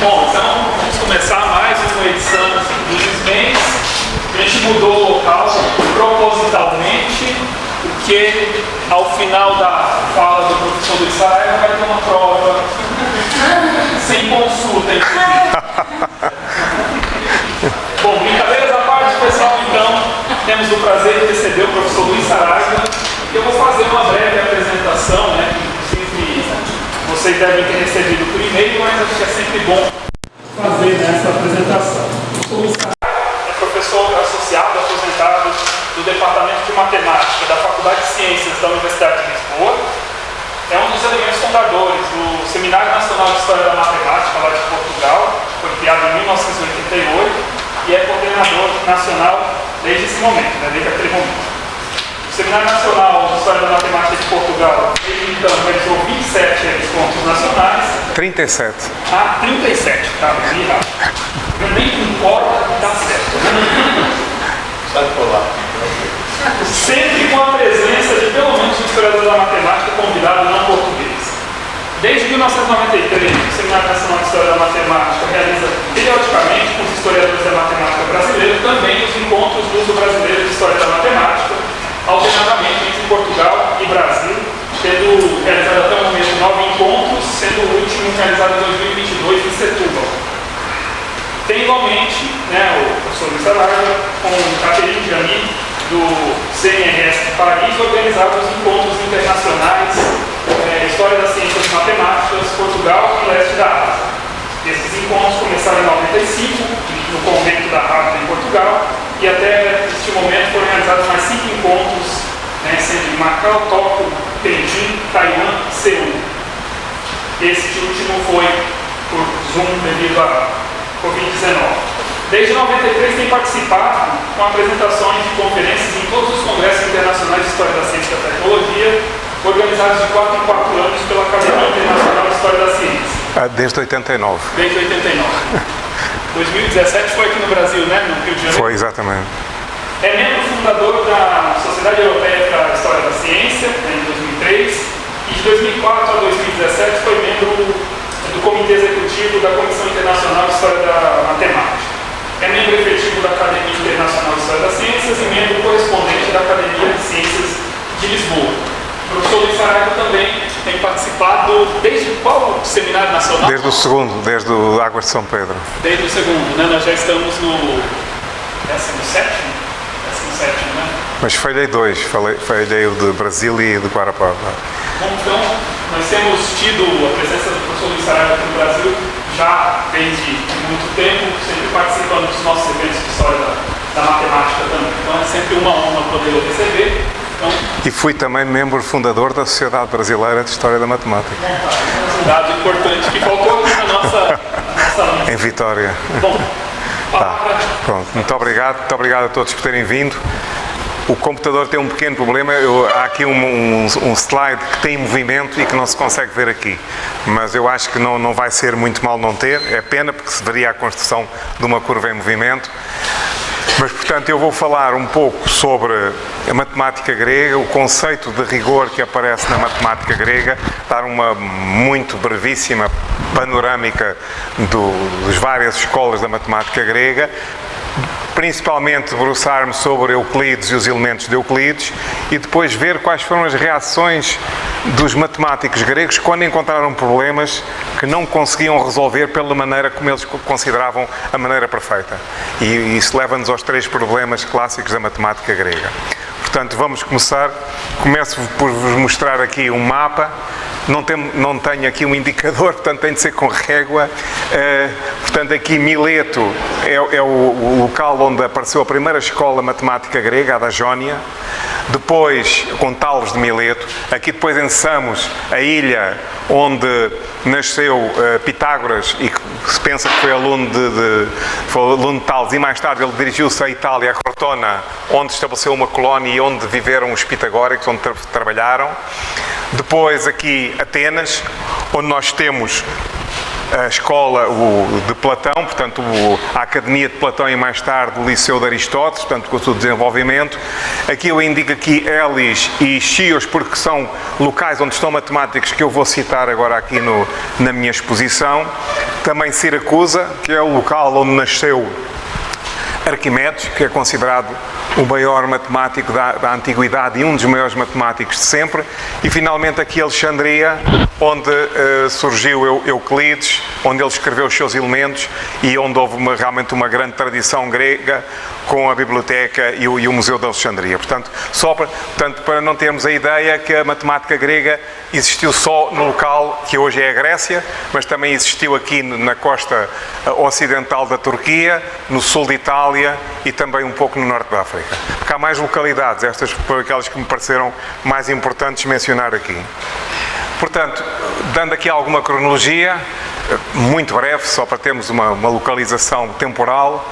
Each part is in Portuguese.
Bom, então vamos começar mais uma edição dos Ismens. A gente mudou o local propositalmente, porque ao final da fala do professor Luiz Saraiva vai ter uma prova sem consulta, inclusive. Bom, brincadeiras à parte, pessoal, então temos o prazer de receber o professor Luiz Saraiva e eu vou fazer uma breve apresentação, né? Inclusive vocês devem ter recebido por e-mail, mas acho que é sempre bom fazer nessa apresentação. O Luiz Saraiva é professor associado, aposentado do Departamento de Matemática da Faculdade de Ciências da Universidade de Lisboa. É um dos elementos fundadores do Seminário Nacional de História da Matemática lá de Portugal, foi criado em 1988 e é coordenador nacional desde esse momento, né, desde aquele momento. O Seminário Nacional de História da Matemática de Portugal, ele então realizou 27 encontros nacionais. 37. Ah, 37, tá, bem rápido. Nem importa, dá certo. Sabe colar. Sempre com a presença de pelo menos um historiador da matemática convidado não português. Desde 1993, o Seminário Nacional de História da Matemática realiza periodicamente com os historiadores da matemática brasileira também os encontros do uso brasileiro de História da Matemática, alternadamente entre Portugal e Brasil, tendo realizado até o momento 9 encontros, sendo o último realizado em 2022 em Setúbal. Tem igualmente, né, o professor Luiz Saraiva com Catherine Jani, do CNRS de Paris, organizado os encontros internacionais História das Ciências Matemáticas, Portugal e Leste da Ásia. Esses encontros começaram em 95, no convento da Rábida em Portugal, e até este momento foram realizados mais 5 encontros, né, sendo em Macau, Tóquio, Beijing, Taiwan e Seul. Este último foi por Zoom devido à Covid-19. Desde 1993 tem participado com apresentações de conferências em todos os congressos internacionais de História da Ciência e da Tecnologia, organizados de 4 em 4 anos pela Academia Internacional de História da Ciência. Desde 89. Desde 89. 2017 foi aqui no Brasil, né? No Rio de Janeiro. Foi, exatamente. É membro fundador da Sociedade Europeia para a História da Ciência, em 2003, e de 2004 a 2017 foi membro do Comitê Executivo da Comissão Internacional de História da Matemática. É membro efetivo da Academia Internacional de História das Ciências e membro correspondente da Academia de Ciências de Lisboa. O professor Luiz Saraiva também tem participado desde qual seminário nacional? Desde o segundo, desde o Águas de São Pedro. Desde o segundo, né? Nós já estamos no 17º? 17º, né? Mas falhei 2, falhei o de Brasília e do Guarapava. Bom, então, nós temos tido a presença do professor Luiz Saraiva aqui no Brasil já desde muito tempo, sempre participando dos nossos eventos de história da matemática também. Então é sempre uma honra poder o receber. Então, E fui também membro fundador da Sociedade Brasileira de História da Matemática. um dado importante que faltou aqui na nossa lista. Em Vitória. Bom, Tá, pronto. Muito obrigado a todos por terem vindo. O computador tem um pequeno problema, há aqui um slide que tem movimento e que não se consegue ver aqui, mas eu acho que não vai ser muito mal não ter, é pena porque se veria a construção de uma curva em movimento. Mas, portanto, eu vou falar um pouco sobre a matemática grega, o conceito de rigor que aparece na matemática grega, dar uma muito brevíssima panorâmica das várias escolas da matemática grega, principalmente debruçar-me sobre Euclides e os elementos de Euclides e depois ver quais foram as reações dos matemáticos gregos quando encontraram problemas que não conseguiam resolver pela maneira como eles consideravam a maneira perfeita. E isso leva-nos aos 3 problemas clássicos da matemática grega. Portanto, vamos começar. Começo por vos mostrar aqui um mapa. Não tenho aqui um indicador, portanto tem de ser com régua. Portanto, aqui Mileto é o local onde apareceu a primeira escola matemática grega, a da Jónia. Depois, com Tales de Mileto. Aqui depois em Samos, a ilha onde nasceu Pitágoras e que se pensa que foi aluno de Tales, e mais tarde ele dirigiu-se à Itália, a Crotona, onde estabeleceu uma colónia e onde viveram os pitagóricos, onde trabalharam. Depois aqui Atenas, onde nós temos a escola de Platão, portanto a Academia de Platão e mais tarde o Liceu de Aristóteles, portanto com o seu desenvolvimento. Aqui eu indico aqui Elis e Chios porque são locais onde estão matemáticos que eu vou citar agora aqui na minha exposição. Também Siracusa, que é o local onde nasceu Arquimedes, que é considerado o maior matemático da antiguidade e um dos maiores matemáticos de sempre, e finalmente aqui Alexandria, onde surgiu Euclides, onde ele escreveu os seus elementos e onde houve realmente uma grande tradição grega com a biblioteca e o Museu de Alexandria. Portanto, para não termos a ideia que a matemática grega existiu só no local que hoje é a Grécia, mas também existiu aqui na costa ocidental da Turquia, no sul de Itália e também um pouco no norte da África. Porque há mais localidades, estas foram aquelas que me pareceram mais importantes mencionar aqui. Portanto, dando aqui alguma cronologia, muito breve, só para termos uma localização temporal.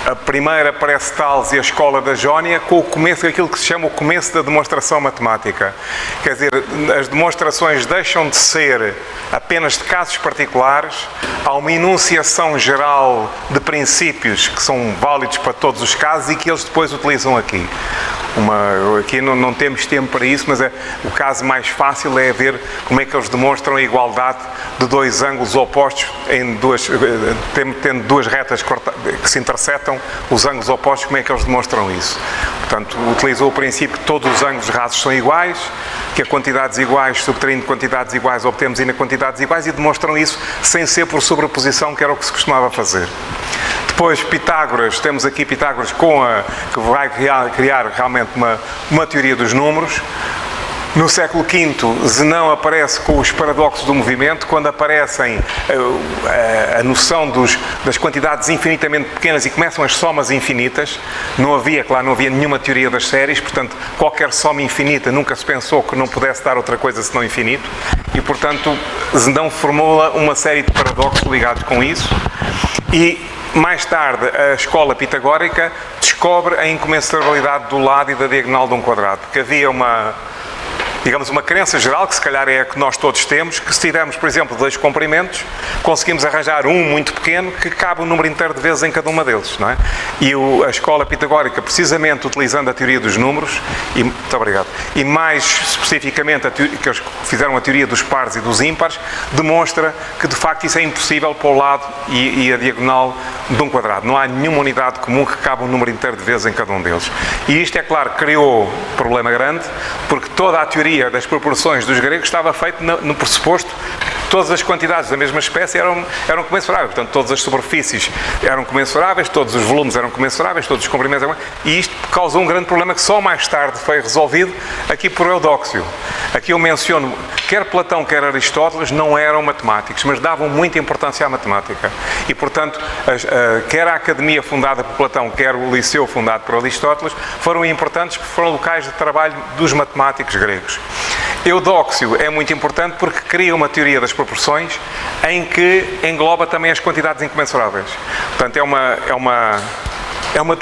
A primeira aparece Tales e a Escola da Jónia com o começo daquilo que se chama o começo da demonstração matemática. Quer dizer, as demonstrações deixam de ser apenas de casos particulares, há uma enunciação geral de princípios que são válidos para todos os casos e que eles depois utilizam aqui. Aqui não temos tempo para isso, mas o caso mais fácil é ver como é que eles demonstram a igualdade de dois ângulos opostos, tendo duas retas que se intersetam, os ângulos opostos, como é que eles demonstram isso? Portanto, utilizou o princípio que todos os ângulos rasos são iguais, que a quantidades iguais, subtraindo quantidades iguais, obtemos ainda quantidades iguais e demonstram isso sem ser por sobreposição, que era o que se costumava fazer. Depois, Pitágoras, temos aqui Pitágoras que vai criar realmente uma teoria dos números. No século V, Zenão aparece com os paradoxos do movimento, quando aparecem a noção das quantidades infinitamente pequenas e começam as somas infinitas. Não havia nenhuma teoria das séries, portanto, qualquer soma infinita nunca se pensou que não pudesse dar outra coisa senão infinito. E, portanto, Zenão formula uma série de paradoxos ligados com isso. E, mais tarde, a escola pitagórica descobre a incomensurabilidade do lado e da diagonal de um quadrado, porque havia uma crença geral, que se calhar é a que nós todos temos, que se tivermos, por exemplo, dois comprimentos, conseguimos arranjar um muito pequeno que cabe um número inteiro de vezes em cada uma deles, não é? E a escola pitagórica, precisamente utilizando a teoria dos números, muito obrigado, e mais especificamente que eles fizeram a teoria dos pares e dos ímpares, demonstra que de facto isso é impossível para o lado e a diagonal de um quadrado. Não há nenhuma unidade comum que cabe um número inteiro de vezes em cada um deles. E isto, é claro, criou um problema grande, porque toda a teoria das proporções dos gregos estava feito no pressuposto que todas as quantidades da mesma espécie eram comensuráveis. Portanto, todas as superfícies eram comensuráveis, todos os volumes eram comensuráveis, todos os comprimentos eram... E isto causou um grande problema que só mais tarde foi resolvido aqui por Eudóxio. Aqui eu menciono, quer Platão, quer Aristóteles não eram matemáticos, mas davam muita importância à matemática. E, portanto, quer a Academia fundada por Platão, quer o Liceu fundado por Aristóteles, foram importantes porque foram locais de trabalho dos matemáticos gregos. Eudóxio é muito importante porque cria uma teoria das proporções em que engloba também as quantidades incomensuráveis. Portanto, é uma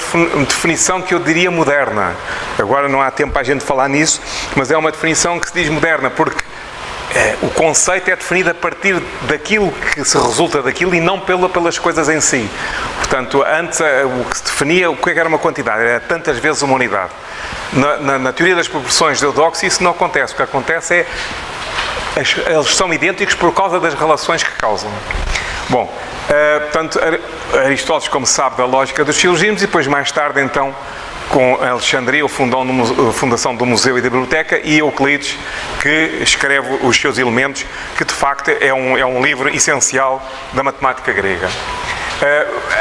definição que eu diria moderna. Agora não há tempo para a gente falar nisso, mas é uma definição que se diz moderna porque o conceito é definido a partir daquilo que se resulta daquilo e não pelas coisas em si. Portanto, antes o que se definia, o que era uma quantidade, era tantas vezes uma unidade. Na teoria das proporções de Eudóxio isso não acontece. O que acontece é eles são idênticos por causa das relações que causam. Bom, portanto, Aristóteles, como se sabe, da lógica dos silogismos e depois mais tarde, então, com Alexandria, a fundação do Museu e da Biblioteca, e Euclides, que escreve os seus elementos, que de facto é um livro essencial da matemática grega.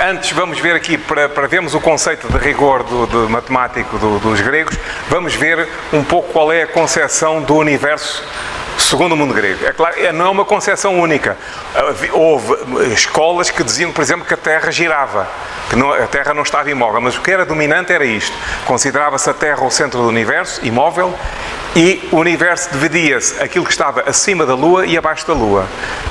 Antes, vamos ver aqui, para vermos o conceito de rigor de matemático dos gregos, vamos ver um pouco qual é a concepção do universo segundo o mundo grego. É claro, não é uma concepção única. Houve escolas que diziam, por exemplo, que a Terra girava, que a Terra não estava imóvel, mas o que era dominante era isto. Considerava-se a Terra o centro do universo, imóvel, e o universo dividia-se aquilo que estava acima da Lua e abaixo da Lua.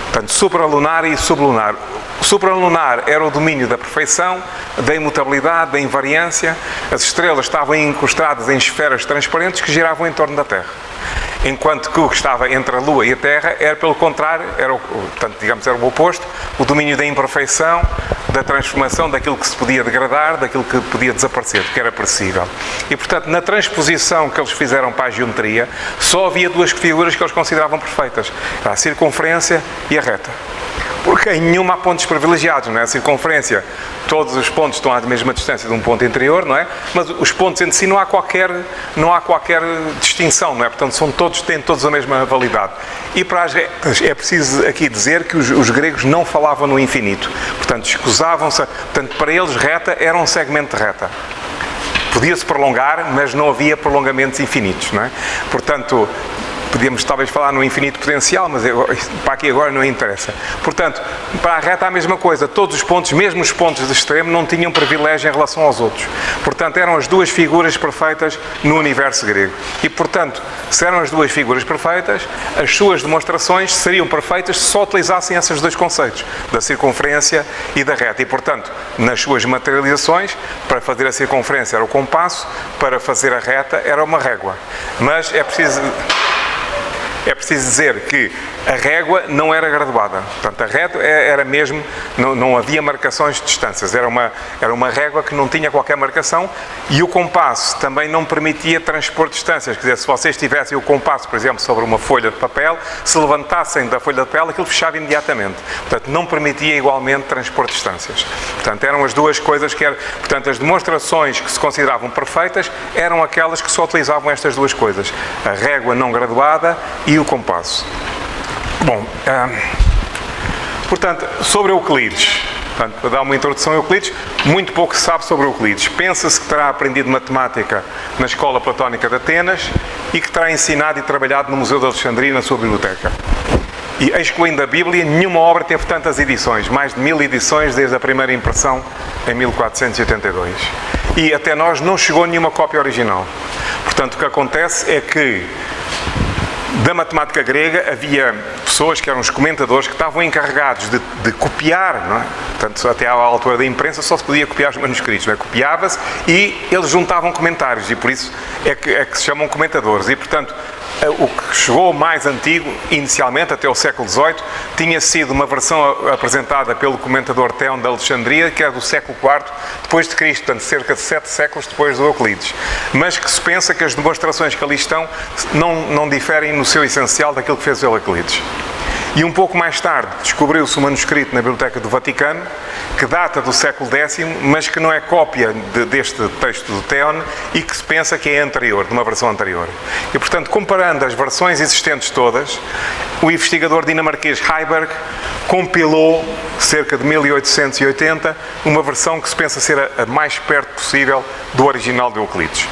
Portanto, supralunar e sublunar. O supralunar era o domínio da perfeição, da imutabilidade, da invariância. As estrelas estavam encostadas em esferas transparentes que giravam em torno da Terra. enquanto que o que estava entre a Lua e a Terra era, pelo contrário, portanto, digamos, era o oposto, o domínio da imperfeição, da transformação, daquilo que se podia degradar, daquilo que podia desaparecer, que era perecível. E, portanto, na transposição que eles fizeram para a geometria, só havia duas figuras que eles consideravam perfeitas: a circunferência e a reta. Porque em nenhuma há pontos privilegiados, não é? A circunferência, todos os pontos estão à mesma distância de um ponto interior, não é? Mas os pontos entre si não há qualquer distinção, não é? Portanto, têm todos a mesma validade. E para as retas, é preciso aqui dizer que os gregos não falavam no infinito. Portanto, escusavam-se. Portanto, para eles, reta era um segmento de reta. Podia-se prolongar, mas não havia prolongamentos infinitos, não é? Portanto, podíamos talvez falar no infinito potencial, mas para aqui agora não interessa. Portanto, para a reta a mesma coisa. Todos os pontos, mesmo os pontos de extremo, não tinham privilégio em relação aos outros. Portanto, eram as duas figuras perfeitas no universo grego. E, portanto, se eram as duas figuras perfeitas, as suas demonstrações seriam perfeitas se só utilizassem esses dois conceitos, da circunferência e da reta. E, portanto, nas suas materializações, para fazer a circunferência era o compasso, para fazer a reta era uma régua. Mas é preciso dizer que a régua não era graduada. Portanto, a régua era mesmo, não havia marcações de distâncias. Era uma régua que não tinha qualquer marcação, e o compasso também não permitia transpor distâncias. Quer dizer, se vocês tivessem o compasso, por exemplo, sobre uma folha de papel, se levantassem da folha de papel, aquilo fechava imediatamente. Portanto, não permitia igualmente transpor distâncias. Portanto, eram as duas coisas que eram... Portanto, as demonstrações que se consideravam perfeitas eram aquelas que só utilizavam estas duas coisas: a régua não graduada e o compasso. Bom, portanto, sobre Euclides, portanto, para dar uma introdução a Euclides, muito pouco se sabe sobre Euclides. Pensa-se que terá aprendido matemática na Escola Platónica de Atenas e que terá ensinado e trabalhado no Museu de Alexandria, na sua biblioteca. E, excluindo a Bíblia, nenhuma obra teve tantas edições, mais de 1000 edições desde a primeira impressão em 1482. E até nós não chegou nenhuma cópia original. Portanto, o que acontece é que da matemática grega havia pessoas que eram os comentadores que estavam encarregados de copiar, não é? Portanto, até à altura da imprensa só se podia copiar os manuscritos, não é? Copiava-se e eles juntavam comentários, e por isso é que se chamam comentadores. E, portanto, o que chegou mais antigo, inicialmente, até o século XVIII, tinha sido uma versão apresentada pelo comentador Teon de Alexandria, que era do século IV depois de Cristo, portanto, cerca de 7 séculos depois do Euclides. Mas que se pensa que as demonstrações que ali estão não diferem no seu essencial daquilo que fez o Euclides. E um pouco mais tarde descobriu-se um manuscrito na Biblioteca do Vaticano, que data do século X, mas que não é cópia deste texto do Teon e que se pensa que é anterior, de uma versão anterior. E, portanto, comparando as versões existentes todas, o investigador dinamarquês Heiberg compilou, cerca de 1880, uma versão que se pensa ser a mais perto possível do original de Euclides.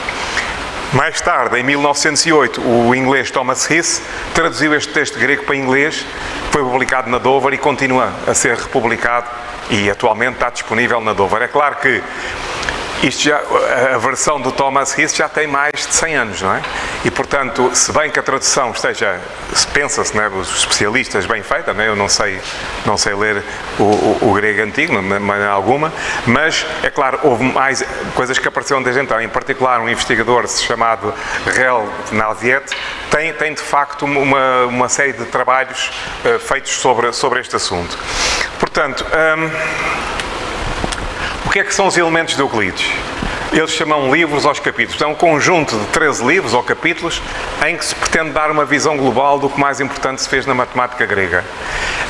Mais tarde, em 1908, o inglês Thomas Heath traduziu este texto grego para inglês, foi publicado na Dover e continua a ser republicado e atualmente está disponível na Dover. É claro que a versão do Thomas Heath já tem mais de 100 anos, não é? E, portanto, se bem que a tradução pensa-se, não é, os especialistas, bem feita, não é? Eu não sei ler o grego antigo, de maneira alguma, mas, é claro, houve mais coisas que apareceram desde então. Em particular, um investigador chamado Rel Naziet tem de facto uma série de trabalhos feitos sobre este assunto. Portanto, o que é que são os elementos de Euclides? Eles chamam livros aos capítulos. É um conjunto de 13 livros ou capítulos em que se pretende dar uma visão global do que mais importante se fez na matemática grega.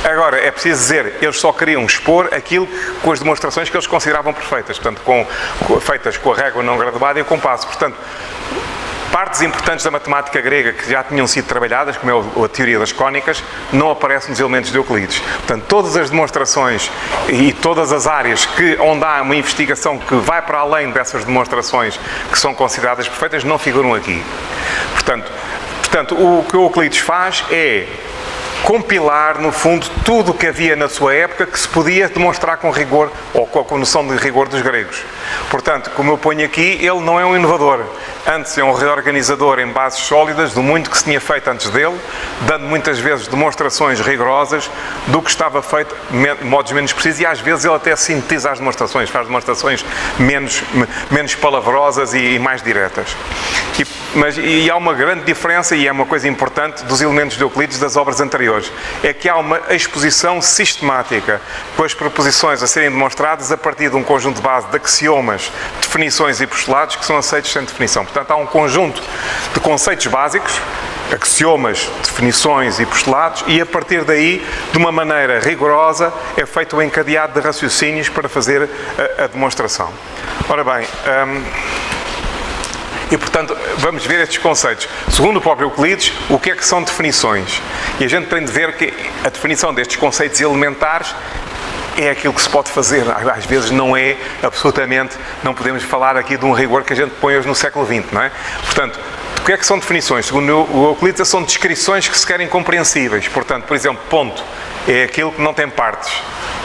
Agora, é preciso dizer, eles só queriam expor aquilo com as demonstrações que eles consideravam perfeitas, portanto, feitas com a régua não graduada e o compasso. Portanto, partes importantes da matemática grega que já tinham sido trabalhadas, como é a teoria das cónicas, não aparecem nos elementos de Euclides. Portanto, todas as demonstrações e todas as áreas onde há uma investigação que vai para além dessas demonstrações que são consideradas perfeitas, não figuram aqui. Portanto, o que o Euclides faz é compilar, no fundo, tudo o que havia na sua época que se podia demonstrar com rigor, ou com a noção de rigor dos gregos. Portanto, como eu ponho aqui, ele não é um inovador. Antes é um reorganizador em bases sólidas do muito que se tinha feito antes dele, dando muitas vezes demonstrações rigorosas do que estava feito de modos menos precisos, e às vezes ele até sintetiza as demonstrações, faz demonstrações menos palavrosas e mais diretas. e há uma grande diferença, e é uma coisa importante, dos elementos de Euclides das obras anteriores. É que há uma exposição sistemática com as proposições a serem demonstradas a partir de um conjunto de base de axiomas, definições e postulados que são aceitos sem definição. Portanto, há um conjunto de conceitos básicos, axiomas, definições e postulados, e a partir daí, de uma maneira rigorosa, é feito o encadeado de raciocínios para fazer a demonstração. Ora bem, e portanto, vamos ver estes conceitos. Segundo o próprio Euclides, o que é que são definições? E a gente tem de ver que a definição destes conceitos elementares é aquilo que se pode fazer. Às vezes não é absolutamente, não podemos falar aqui de um rigor que a gente põe hoje no século XX, não é? Portanto, o que é que são definições? Segundo o Euclides, são descrições que se querem compreensíveis. Portanto, por exemplo, ponto é aquilo que não tem partes.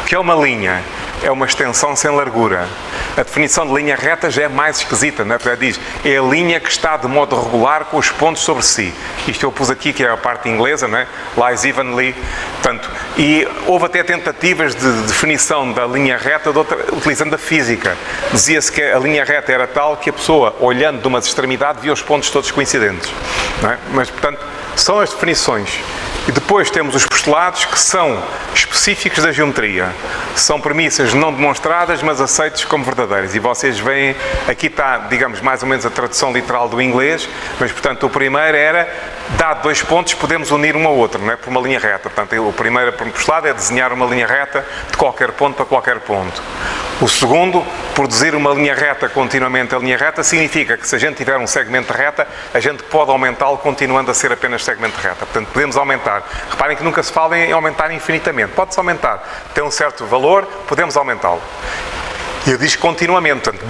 O que é uma linha? É uma extensão sem largura. A definição de linha reta já é mais esquisita, não é? Porque diz, é a linha que está de modo regular com os pontos sobre si. Isto eu pus aqui, que é a parte inglesa, não é? Lies evenly. Portanto, e houve até tentativas de definição da linha reta utilizando a física. Dizia-se que a linha reta era tal que a pessoa, olhando de uma extremidade, via os pontos todos coincidentes. Não é? Mas, portanto, são as definições. E depois temos os postulados, que são específicos da geometria. São premissas não demonstradas, mas aceitas como verdadeiras. E vocês veem, aqui está, digamos, mais ou menos a tradução literal do inglês, mas, portanto, o primeiro era, dado dois pontos, podemos unir um ao outro, não é? Por uma linha reta. Portanto, o primeiro postulado é desenhar uma linha reta de qualquer ponto para qualquer ponto. O segundo, produzir uma linha reta continuamente a linha reta, significa que se a gente tiver um segmento de reta, a gente pode aumentá-lo continuando a ser apenas segmento de reta. Portanto, podemos aumentar. Reparem que nunca se fala em aumentar infinitamente. Pode-se aumentar. Tem um certo valor, podemos aumentá-lo. E eu digo continuamente, portanto,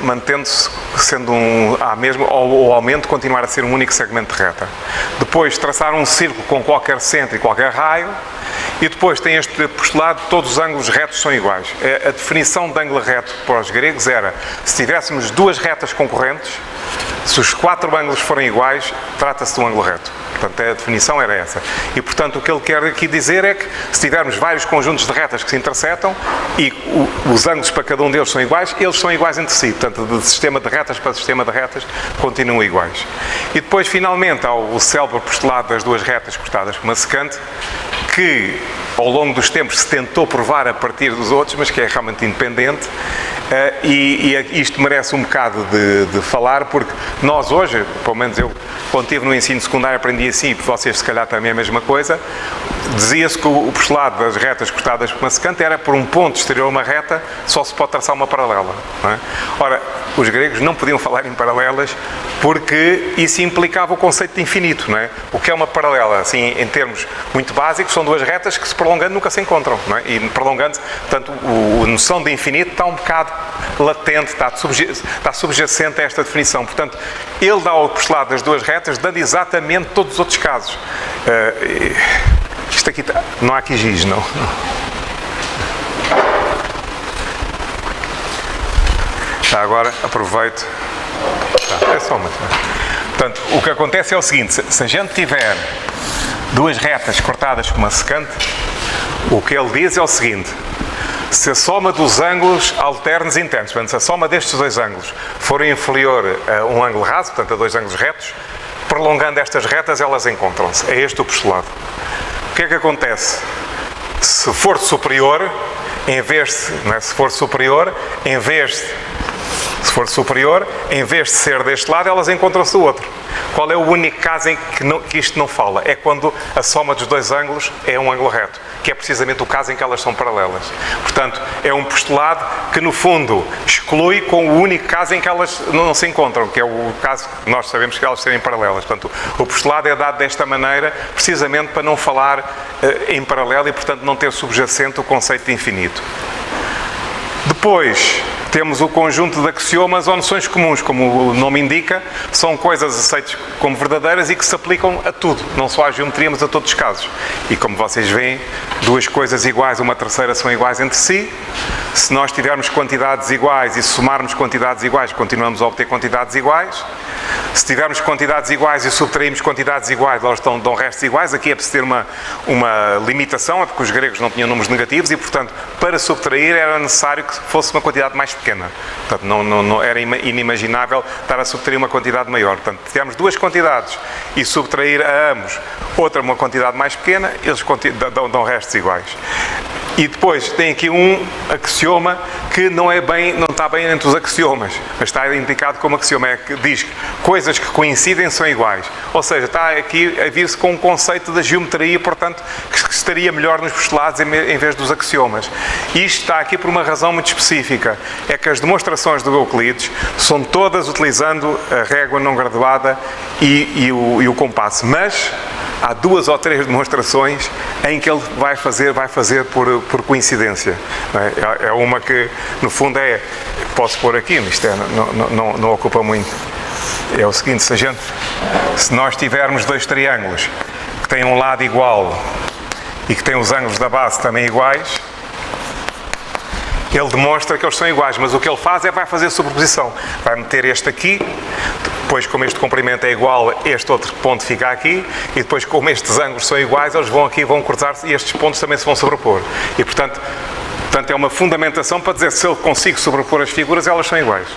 mantendo-se sendo ou o aumento continuar a ser um único segmento de reta. Depois, traçar um círculo com qualquer centro e qualquer raio. E depois tem este postulado, todos os ângulos retos são iguais. A definição de ângulo reto para os gregos era, se tivéssemos duas retas concorrentes, se os quatro ângulos forem iguais, trata-se de um ângulo reto. Portanto, a definição era essa. E, portanto, o que ele quer aqui dizer é que, se tivermos vários conjuntos de retas que se intersetam e os ângulos para cada um deles são iguais, eles são iguais entre si. Portanto, de sistema de retas para sistema de retas, continuam iguais. E depois, finalmente, há o célebre postulado das duas retas cortadas por uma secante, que, ao longo dos tempos, se tentou provar a partir dos outros, mas que é realmente independente. E isto merece um bocado de falar, porque nós hoje, pelo menos eu, quando estive no ensino secundário, aprendi assim, e vocês se calhar também a mesma coisa, dizia-se que o postulado das retas cortadas por uma secante era por um ponto exterior a uma reta, só se pode traçar uma paralela. Não é? Ora, os gregos não podiam falar em paralelas, porque isso implicava o conceito de infinito. Não é? O que é uma paralela? Assim, em termos muito básicos, são duas retas que, se prolongando, nunca se encontram. Não é? E prolongando, portanto, a noção de infinito está um bocado latente, está subjacente a esta definição. Portanto, ele dá o postulado das duas retas, dando exatamente todos os outros casos. Isto aqui está, não há aqui giz, não. Já agora aproveito. É só uma. Portanto, o que acontece é o seguinte: se a gente tiver duas retas cortadas com uma secante, o que ele diz é o seguinte: se a soma dos ângulos alternos internos, portanto, se a soma destes dois ângulos for inferior a um ângulo raso, portanto, a dois ângulos retos, prolongando estas retas, elas encontram-se. É este o postulado. O que é que acontece? Se for superior, em vez de ser deste lado, elas encontram-se do outro. Qual é o único caso em que isto não fala? É quando a soma dos dois ângulos é um ângulo reto, que é precisamente o caso em que elas são paralelas. Portanto, é um postulado que, no fundo, exclui com o único caso em que elas não se encontram, que é o caso que nós sabemos que elas serem paralelas. Portanto, o postulado é dado desta maneira, precisamente para não falar em paralelo e, portanto, não ter subjacente o conceito de infinito. Depois, temos o conjunto de axiomas ou noções comuns, como o nome indica, são coisas aceitas como verdadeiras e que se aplicam a tudo, não só à geometria, mas a todos os casos. E como vocês veem, duas coisas iguais, uma terceira, são iguais entre si. Se nós tivermos quantidades iguais e somarmos quantidades iguais, continuamos a obter quantidades iguais. Se tivermos quantidades iguais e subtraímos quantidades iguais, elas dão restos iguais. Aqui é preciso ter uma limitação, é porque os gregos não tinham números negativos e, portanto, para subtrair era necessário que fosse uma quantidade mais pequena. Portanto, não era inimaginável estar a subtrair uma quantidade maior. Portanto, se tivermos duas quantidades e subtrair a ambos outra uma quantidade mais pequena, eles dão restos iguais. E depois tem aqui um axioma que não está bem entre os axiomas, mas está indicado como axioma, é que diz que coisas que coincidem são iguais. Ou seja, está aqui a vir-se com um conceito da geometria, portanto, que estaria melhor nos postulados em vez dos axiomas. E isto está aqui por uma razão muito específica, é que as demonstrações do Euclides são todas utilizando a régua não graduada e o compasso, mas há 2 ou 3 demonstrações em que ele vai fazer por coincidência. É uma que, no fundo, posso pôr aqui, mas isto não ocupa muito. É o seguinte, se nós tivermos 2 triângulos que têm um lado igual e que têm os ângulos da base também iguais, ele demonstra que eles são iguais, mas o que ele faz vai fazer sobreposição. Vai meter este aqui, depois como este comprimento é igual, este outro ponto fica aqui, e depois como estes ângulos são iguais, eles vão aqui, vão cruzar-se e estes pontos também se vão sobrepor. E portanto é uma fundamentação para dizer se eu consigo sobrepor as figuras, elas são iguais.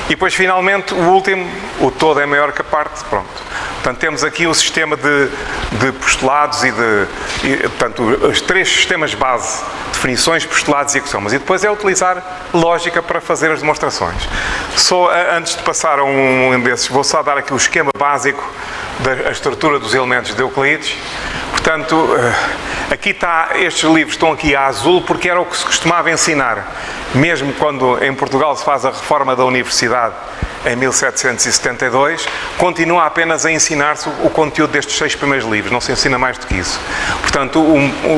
E depois finalmente o último, o todo é maior que a parte, pronto. Portanto temos aqui o sistema de postulados portanto os 3 sistemas base, definições, postulados e axiomas, e depois é utilizar lógica para fazer as demonstrações. Antes de passar a um desses, vou só dar aqui o esquema básico da estrutura dos elementos de Euclides. Portanto, aqui estes livros estão aqui a azul porque era o que se costumava ensinar. Mesmo quando em Portugal se faz a reforma da universidade em 1772, continua apenas a ensinar-se o conteúdo destes 6 primeiros livros, não se ensina mais do que isso. Portanto,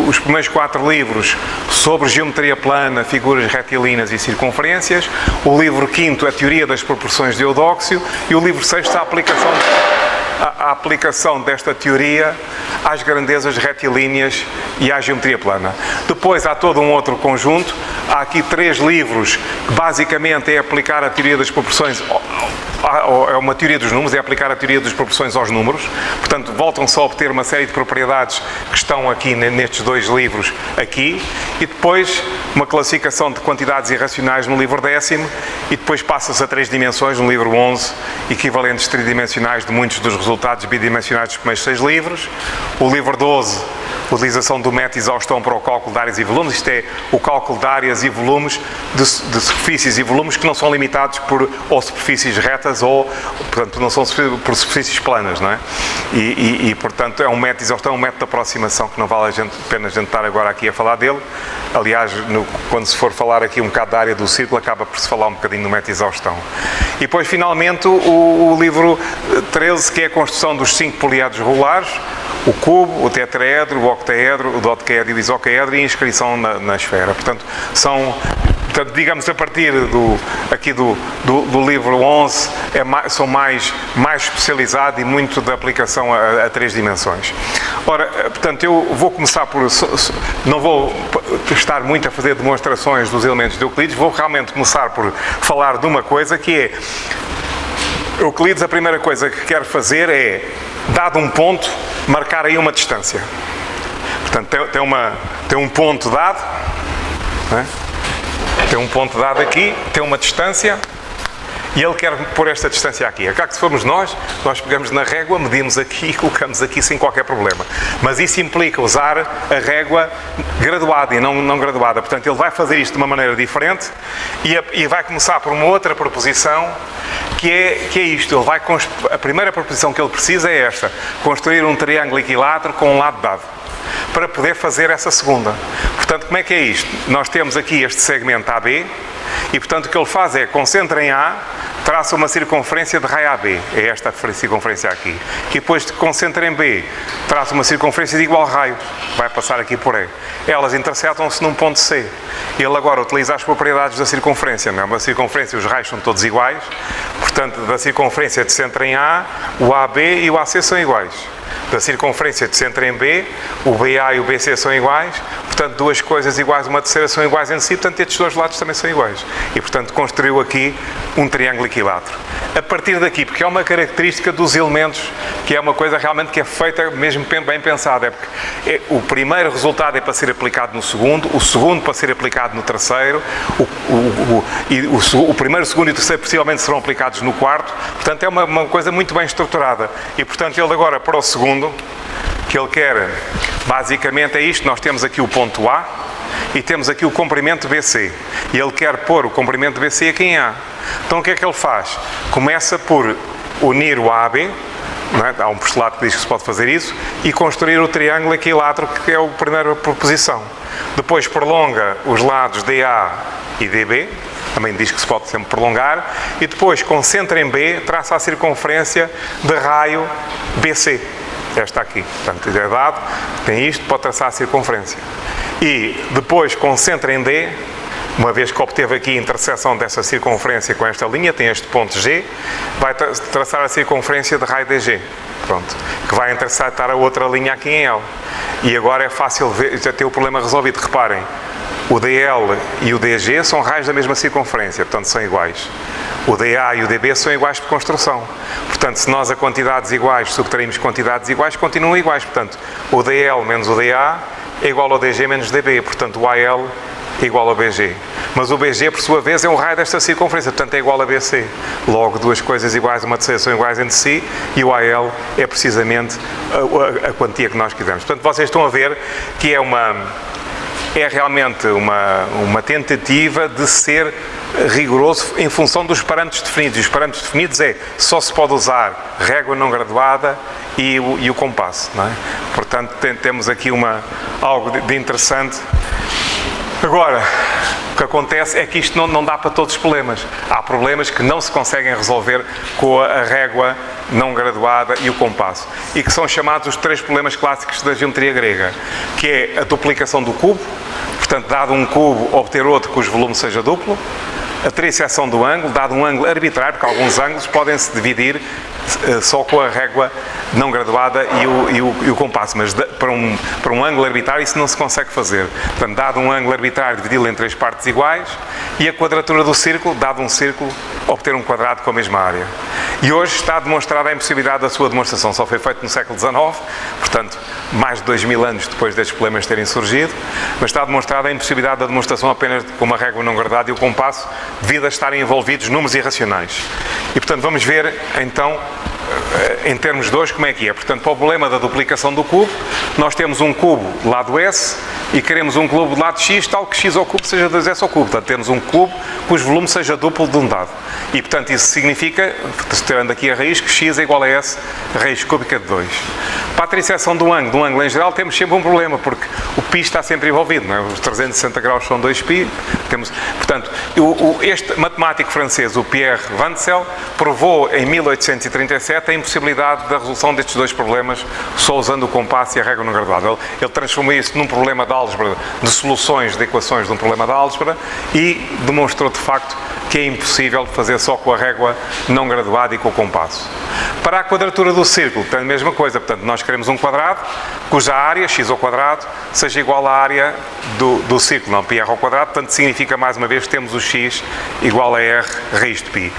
os primeiros 4 livros sobre geometria plana, figuras retilíneas e circunferências, o livro 5º, a teoria das proporções de Eudóxio, e o livro 6º, a aplicação desta teoria às grandezas retilíneas e à geometria plana. Depois há todo um outro conjunto, há aqui 3 livros que basicamente é aplicar a teoria das proporções, é uma teoria dos números, é aplicar a teoria das proporções aos números, portanto voltam-se a obter uma série de propriedades que estão aqui nestes 2 livros aqui, e depois uma classificação de quantidades irracionais no livro 10º, e depois passa-se a 3 dimensões no livro 11, equivalentes tridimensionais de muitos dos resultados bidimensionais dos primeiros 6 livros. O livro 12, utilização do método exaustão para o cálculo de áreas e volumes, isto é, o cálculo de áreas e volumes de superfícies e volumes que não são limitados por ou superfícies retas ou, portanto, não são por superfícies planas, não é? Portanto, é um método de exaustão, um método de aproximação que não vale a pena a gente estar agora aqui a falar dele. Aliás, quando se for falar aqui um bocado da área do círculo, acaba por se falar um bocadinho do método de exaustão. E depois, finalmente, o livro 13, que é a construção dos 5 poliedros regulares, o cubo, o tetraedro, o octaedro, o dodecaedro e o isocaedro, e a inscrição na esfera. Portanto, digamos, a partir do livro 11, são mais especializado e muito de aplicação a 3 dimensões. Ora, portanto, eu vou começar por... Não vou estar muito a fazer demonstrações dos elementos de Euclides, vou realmente começar por falar de uma coisa que é... Euclides, a primeira coisa que quer fazer é, dado um ponto, marcar aí uma distância. Portanto, tem um ponto dado, não é? Tem um ponto dado aqui, tem uma distância, e ele quer pôr esta distância aqui. É claro que se formos nós pegamos na régua, medimos aqui e colocamos aqui sem qualquer problema. Mas isso implica usar a régua graduada e não graduada. Portanto, ele vai fazer isto de uma maneira diferente e vai começar por uma outra proposição, que é isto. A primeira proposição que ele precisa é esta: construir um triângulo equilátero com um lado dado, para poder fazer essa segunda. Portanto, como é que é isto? Nós temos aqui este segmento AB, e portanto o que ele faz é, concentra em A, traça uma circunferência de raio AB, é esta circunferência aqui, e depois concentra em B, traça uma circunferência de igual raio, vai passar aqui por E. Elas interceptam-se num ponto C. Ele agora utiliza as propriedades da circunferência, não é? Uma circunferência, os raios são todos iguais, portanto da circunferência de centro em A, o AB e o AC são iguais. da circunferência de centro em B, o BA e o BC são iguais, portanto duas coisas iguais, uma terceira são iguais entre si, portanto estes dois lados também são iguais. E portanto construiu aqui um triângulo equilátero. A partir daqui, porque é uma característica dos elementos, que é uma coisa realmente que é feita mesmo bem pensada, é porque o primeiro resultado é para ser aplicado no segundo, o segundo para ser aplicado no terceiro, o primeiro, o segundo e o terceiro possivelmente serão aplicados no quarto, portanto é uma coisa muito bem estruturada. E portanto ele agora para o segundo, que ele quer basicamente é isto, nós temos aqui o ponto A e temos aqui o comprimento BC, e ele quer pôr o comprimento BC aqui em A. Então o que é que ele faz? Começa por unir o A a B, não é? Há um postulado que diz que se pode fazer isso, e construir o triângulo equilátero, que é a primeira proposição. Depois prolonga os lados DA e DB, também diz que se pode sempre prolongar, e depois concentra em B, traça a circunferência de raio BC. Esta aqui, portanto, é dado, tem isto, pode traçar a circunferência. E depois concentra em D, uma vez que obteve aqui a interseção dessa circunferência com esta linha, tem este ponto G, vai traçar a circunferência de raio DG, pronto, que vai interceptar a outra linha aqui em L. E agora é fácil ver, já tem o problema resolvido, reparem, o DL e o DG são raios da mesma circunferência, portanto são iguais. O DA e o DB são iguais por construção. Portanto, se nós a quantidades iguais subtraímos quantidades iguais, continuam iguais. Portanto, o DL menos o DA é igual ao DG menos DB. Portanto, o AL é igual ao BG. Mas o BG, por sua vez, é um raio desta circunferência, portanto é igual a BC. Logo, duas coisas iguais, uma terceira são iguais entre si, e o AL é precisamente a quantia que nós quisermos. Portanto, vocês estão a ver que é realmente uma tentativa de ser rigoroso em função dos parâmetros definidos. E os parâmetros definidos só se pode usar régua não graduada e o compasso, não é? Portanto, temos aqui algo de interessante. Agora, o que acontece é que isto não dá para todos os problemas. Há problemas que não se conseguem resolver com a régua não graduada e o compasso, e que são chamados os três problemas clássicos da geometria grega, que é a duplicação do cubo, portanto, dado um cubo, obter outro cujo volume seja duplo, a trisseção do ângulo, dado um ângulo arbitrário, porque alguns ângulos podem-se dividir só com a régua não graduada e o compasso, mas para um ângulo arbitrário isso não se consegue fazer. Portanto, dado um ângulo arbitrário, dividi-lo em três partes iguais, e a quadratura do círculo, dado um círculo, obter um quadrado com a mesma área. E hoje está demonstrada a impossibilidade da sua demonstração. Só foi feito no século XIX, portanto, mais de 2000 anos depois destes problemas terem surgido, mas está demonstrada a impossibilidade da demonstração apenas com uma régua não graduada e o compasso, devido a estarem envolvidos números irracionais. E, portanto, vamos ver, então, em termos de hoje, como é que é. Portanto, para o problema da duplicação do cubo, nós temos um cubo do lado S e queremos um cubo do lado X, tal que X ao cubo seja 2S ao cubo. Portanto, temos um cubo cujo volume seja duplo de um dado. E, portanto, isso significa, tirando aqui a raiz, que X é igual a S, raiz cúbica de 2. Para a trisseção do ângulo em geral, temos sempre um problema, porque o π está sempre envolvido, não é? Os 360 graus são 2π. Portanto, este matemático francês, o Pierre Vancel, provou em 1837 a impossibilidade da resolução destes dois problemas só usando o compasso e a régua não graduada. Ele transformou isso num problema de álgebra, de soluções de equações de um problema de álgebra, e demonstrou de facto que é impossível fazer só com a régua não graduada e com o compasso. Para a quadratura do círculo, tem a mesma coisa. Portanto, nós queremos um quadrado cuja área, x ao quadrado, seja igual à área do círculo, não πr ao quadrado. Portanto, significa mais uma vez que temos o x igual a r raiz de π.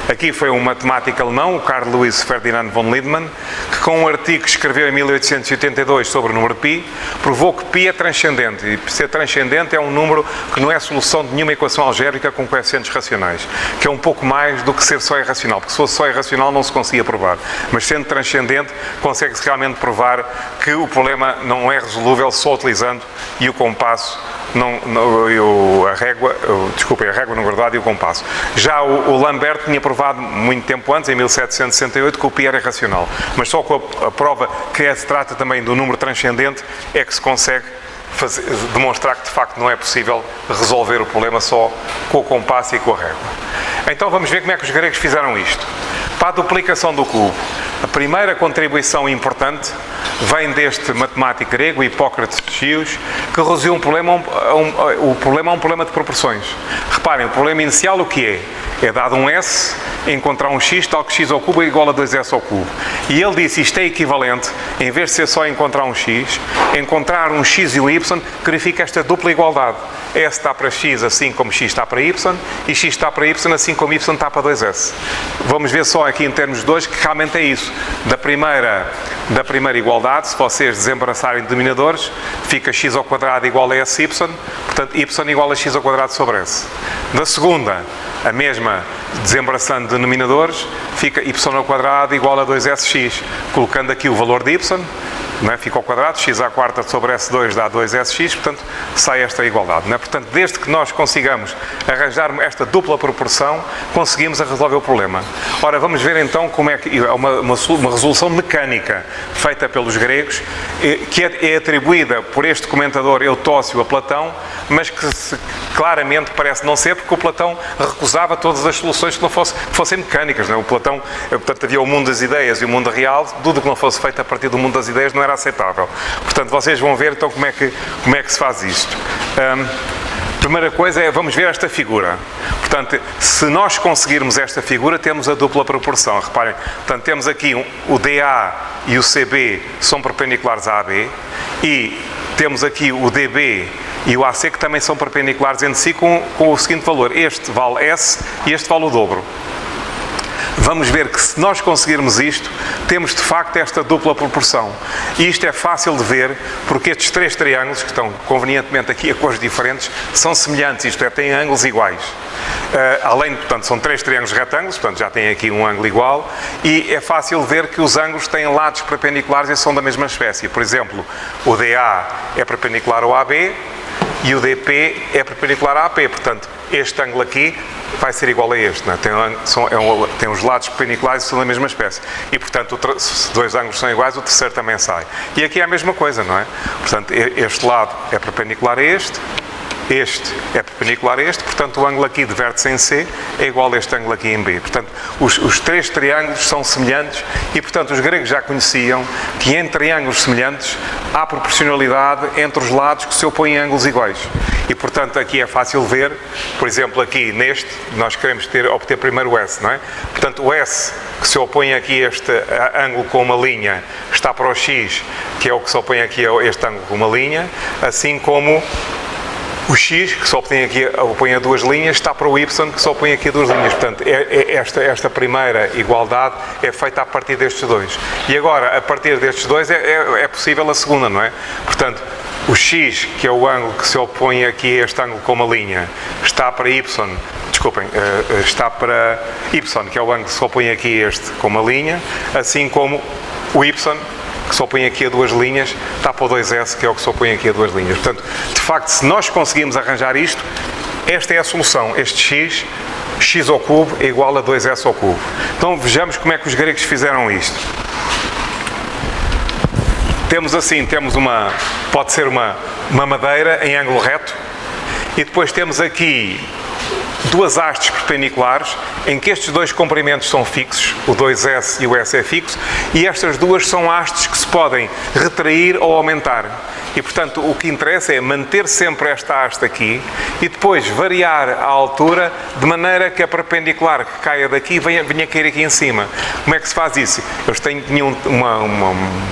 Aqui foi um matemático alemão, o Carl Louis Ferdinand von Liedman, que com um artigo que escreveu em 1882 sobre o número π, provou que π é transcendente. E ser transcendente é um número que não é solução de nenhuma equação algébrica com coeficientes racionais, que é um pouco mais do que ser só irracional, porque se fosse só irracional não se conseguia provar. Mas sendo transcendente, consegue-se realmente provar que o problema não é resolúvel só utilizando e o compasso, a régua não graduada e o compasso. Já o Lambert tinha provado muito tempo antes, em 1768, que o π era irracional. Mas só com a prova que se trata também do número transcendente é que se consegue demonstrar que de facto não é possível resolver o problema só com o compasso e com a régua. Então vamos ver como é que os gregos fizeram isto. Para a duplicação do cubo, a primeira contribuição importante vem deste matemático grego, Hipócrates de Chios, que reduziu o problema a um problema de proporções. Reparem, o problema inicial o que é? É dado um S, encontrar um x, tal que x ao cubo é igual a 2s ao cubo. E ele disse, isto é equivalente, em vez de ser só encontrar um x, encontrar um x e um y, que verifica esta dupla igualdade. S está para x assim como x está para y, e x está para y assim como y está para 2s. Vamos ver só aqui em termos de 2 que realmente é isso. Da primeira igualdade, se vocês desembaraçarem denominadores, fica x ao quadrado igual a sy, portanto y igual a x ao quadrado sobre s. Da segunda, a mesma, desembaraçando denominadores, fica y ao quadrado igual a 2sx. Colocando aqui o valor de y, não é? Fica ao quadrado, x à quarta sobre S2 dá 2sx, portanto, sai esta igualdade. Não é? Portanto, desde que nós consigamos arranjar esta dupla proporção, conseguimos resolver o problema. Ora, vamos ver então como é que é uma resolução mecânica feita pelos gregos, que é atribuída por este comentador Eutócio a Platão, mas que claramente parece não ser, porque o Platão recusava todas as soluções que não fossem mecânicas. Não é? O Platão, portanto, havia o mundo das ideias e o mundo real, tudo que não fosse feito a partir do mundo das ideias não era aceitável. Portanto, vocês vão ver então como é que se faz isto. Primeira coisa é, vamos ver esta figura. Portanto, se nós conseguirmos esta figura, temos a dupla proporção. Reparem, portanto, temos aqui o DA e o CB são perpendiculares a AB, e temos aqui o DB e o AC que também são perpendiculares entre si com o seguinte valor. Este vale S e este vale o dobro. Vamos ver que se nós conseguirmos isto, temos de facto esta dupla proporção. E isto é fácil de ver porque estes três triângulos, que estão convenientemente aqui a cores diferentes, são semelhantes, isto é, têm ângulos iguais. Além, portanto, são três triângulos retângulos, portanto já têm aqui um ângulo igual, e é fácil ver que os ângulos têm lados perpendiculares e são da mesma espécie. Por exemplo, o DA é perpendicular ao AB e o DP é perpendicular ao AP, portanto, este ângulo aqui vai ser igual a este, não é? Tem os lados perpendiculares e são da mesma espécie. E, portanto, se dois ângulos são iguais, o terceiro também sai. E aqui é a mesma coisa, não é? Portanto, este lado é perpendicular a este é perpendicular a este, portanto, o ângulo aqui de vértice em C é igual a este ângulo aqui em B. Portanto, os três triângulos são semelhantes e, portanto, os gregos já conheciam que em triângulos semelhantes há proporcionalidade entre os lados que se opõem a ângulos iguais. E, portanto, aqui é fácil ver, por exemplo, aqui neste, nós queremos obter primeiro o S, não é? Portanto, o S que se opõe aqui a este ângulo com uma linha está para o X, que é o que se opõe aqui a este ângulo com uma linha, assim como o X, que se opõe a duas linhas, está para o Y, que se opõe aqui a duas linhas. Portanto, esta primeira igualdade é feita a partir destes dois. E agora, a partir destes dois, é possível a segunda, não é? Portanto, o X, que é o ângulo que se opõe aqui a este ângulo com uma linha, está para Y, está para Y, que é o ângulo que se opõe aqui a este com uma linha, assim como o Y, que se opõe aqui a duas linhas, está para o 2S, que é o que se opõe aqui a duas linhas. Portanto, de facto, se nós conseguimos arranjar isto, esta é a solução. Este x ao cubo é igual a 2S ao cubo. Então, vejamos como é que os gregos fizeram isto. Pode ser uma madeira em ângulo reto, e depois temos aqui duas hastes perpendiculares, em que estes dois comprimentos são fixos, o 2S e o S é fixo, e estas duas são hastes que se podem retrair ou aumentar. E, portanto, o que interessa é manter sempre esta haste aqui e depois variar a altura de maneira que a perpendicular que caia daqui venha cair aqui em cima. Como é que se faz isso? Eu tinha um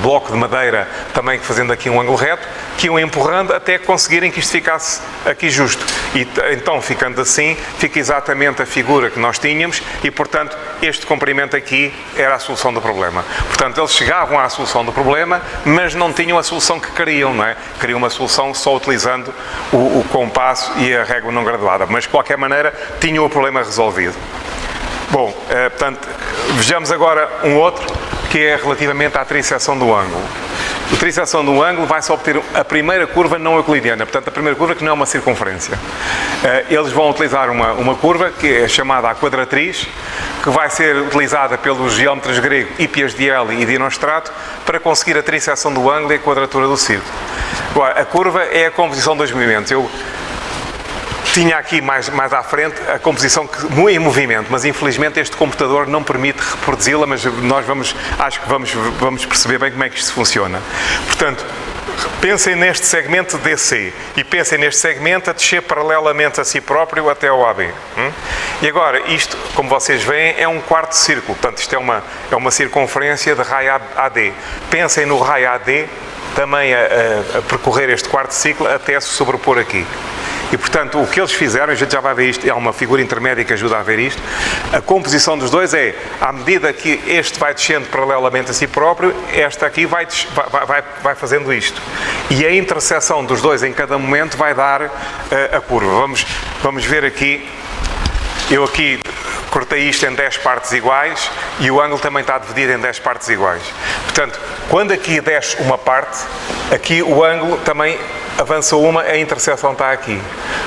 bloco de madeira também fazendo aqui um ângulo reto, que iam empurrando até conseguirem que isto ficasse aqui justo. E então, ficando assim, fica exatamente a figura que nós tínhamos e, portanto, este comprimento aqui era a solução do problema. Portanto, eles chegavam à solução do problema, mas não tinham a solução que queriam, não é? Queriam uma solução só utilizando o compasso e a régua não graduada, mas de qualquer maneira tinham o problema resolvido. Bom, portanto, vejamos agora um outro, que é relativamente à trisseção do ângulo. A trisseção do ângulo vai-se obter a primeira curva não euclidiana, portanto, a primeira curva que não é uma circunferência. Eles vão utilizar uma curva que é chamada a quadratriz, que vai ser utilizada pelos geómetras gregos Hippias de Eli e Dinostrato para conseguir a trisseção do ângulo e a quadratura do círculo. Agora, a curva é a composição dos movimentos. tinha aqui mais à frente a composição em movimento, mas infelizmente este computador não permite reproduzi-la, mas acho que vamos perceber bem como é que isto funciona. Portanto, pensem neste segmento DC e pensem neste segmento a descer paralelamente a si próprio até ao AB. E agora, isto, como vocês veem, é um quarto círculo, portanto isto é uma circunferência de raio AD. Pensem no raio AD também a percorrer este quarto ciclo até se sobrepor aqui. E, portanto, o que eles fizeram, a gente já vai ver isto, é uma figura intermédia que ajuda a ver isto, a composição dos dois é, à medida que este vai descendo paralelamente a si próprio, esta aqui vai fazendo isto. E a interseção dos dois em cada momento vai dar a curva. Vamos ver aqui, eu aqui cortei isto em 10 partes iguais e o ângulo também está dividido em 10 partes iguais. Portanto, quando aqui desce uma parte, aqui o ângulo também avança uma, a interseção está aqui.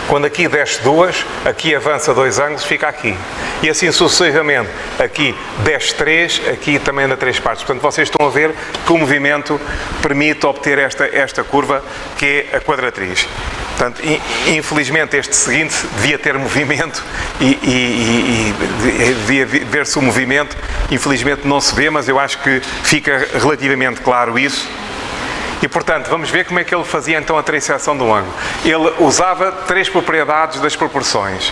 Quando aqui desce duas, aqui avança dois ângulos, fica aqui. E assim sucessivamente, aqui desce três, aqui também anda três partes. Portanto, vocês estão a ver que o movimento permite obter esta curva, que é a quadratriz. Portanto, infelizmente este seguinte devia ter movimento e devia ver-se o movimento. Infelizmente não se vê, mas eu acho que fica relativamente claro isso. E, portanto, vamos ver como é que ele fazia então a triseção do ângulo. Ele usava três propriedades das proporções.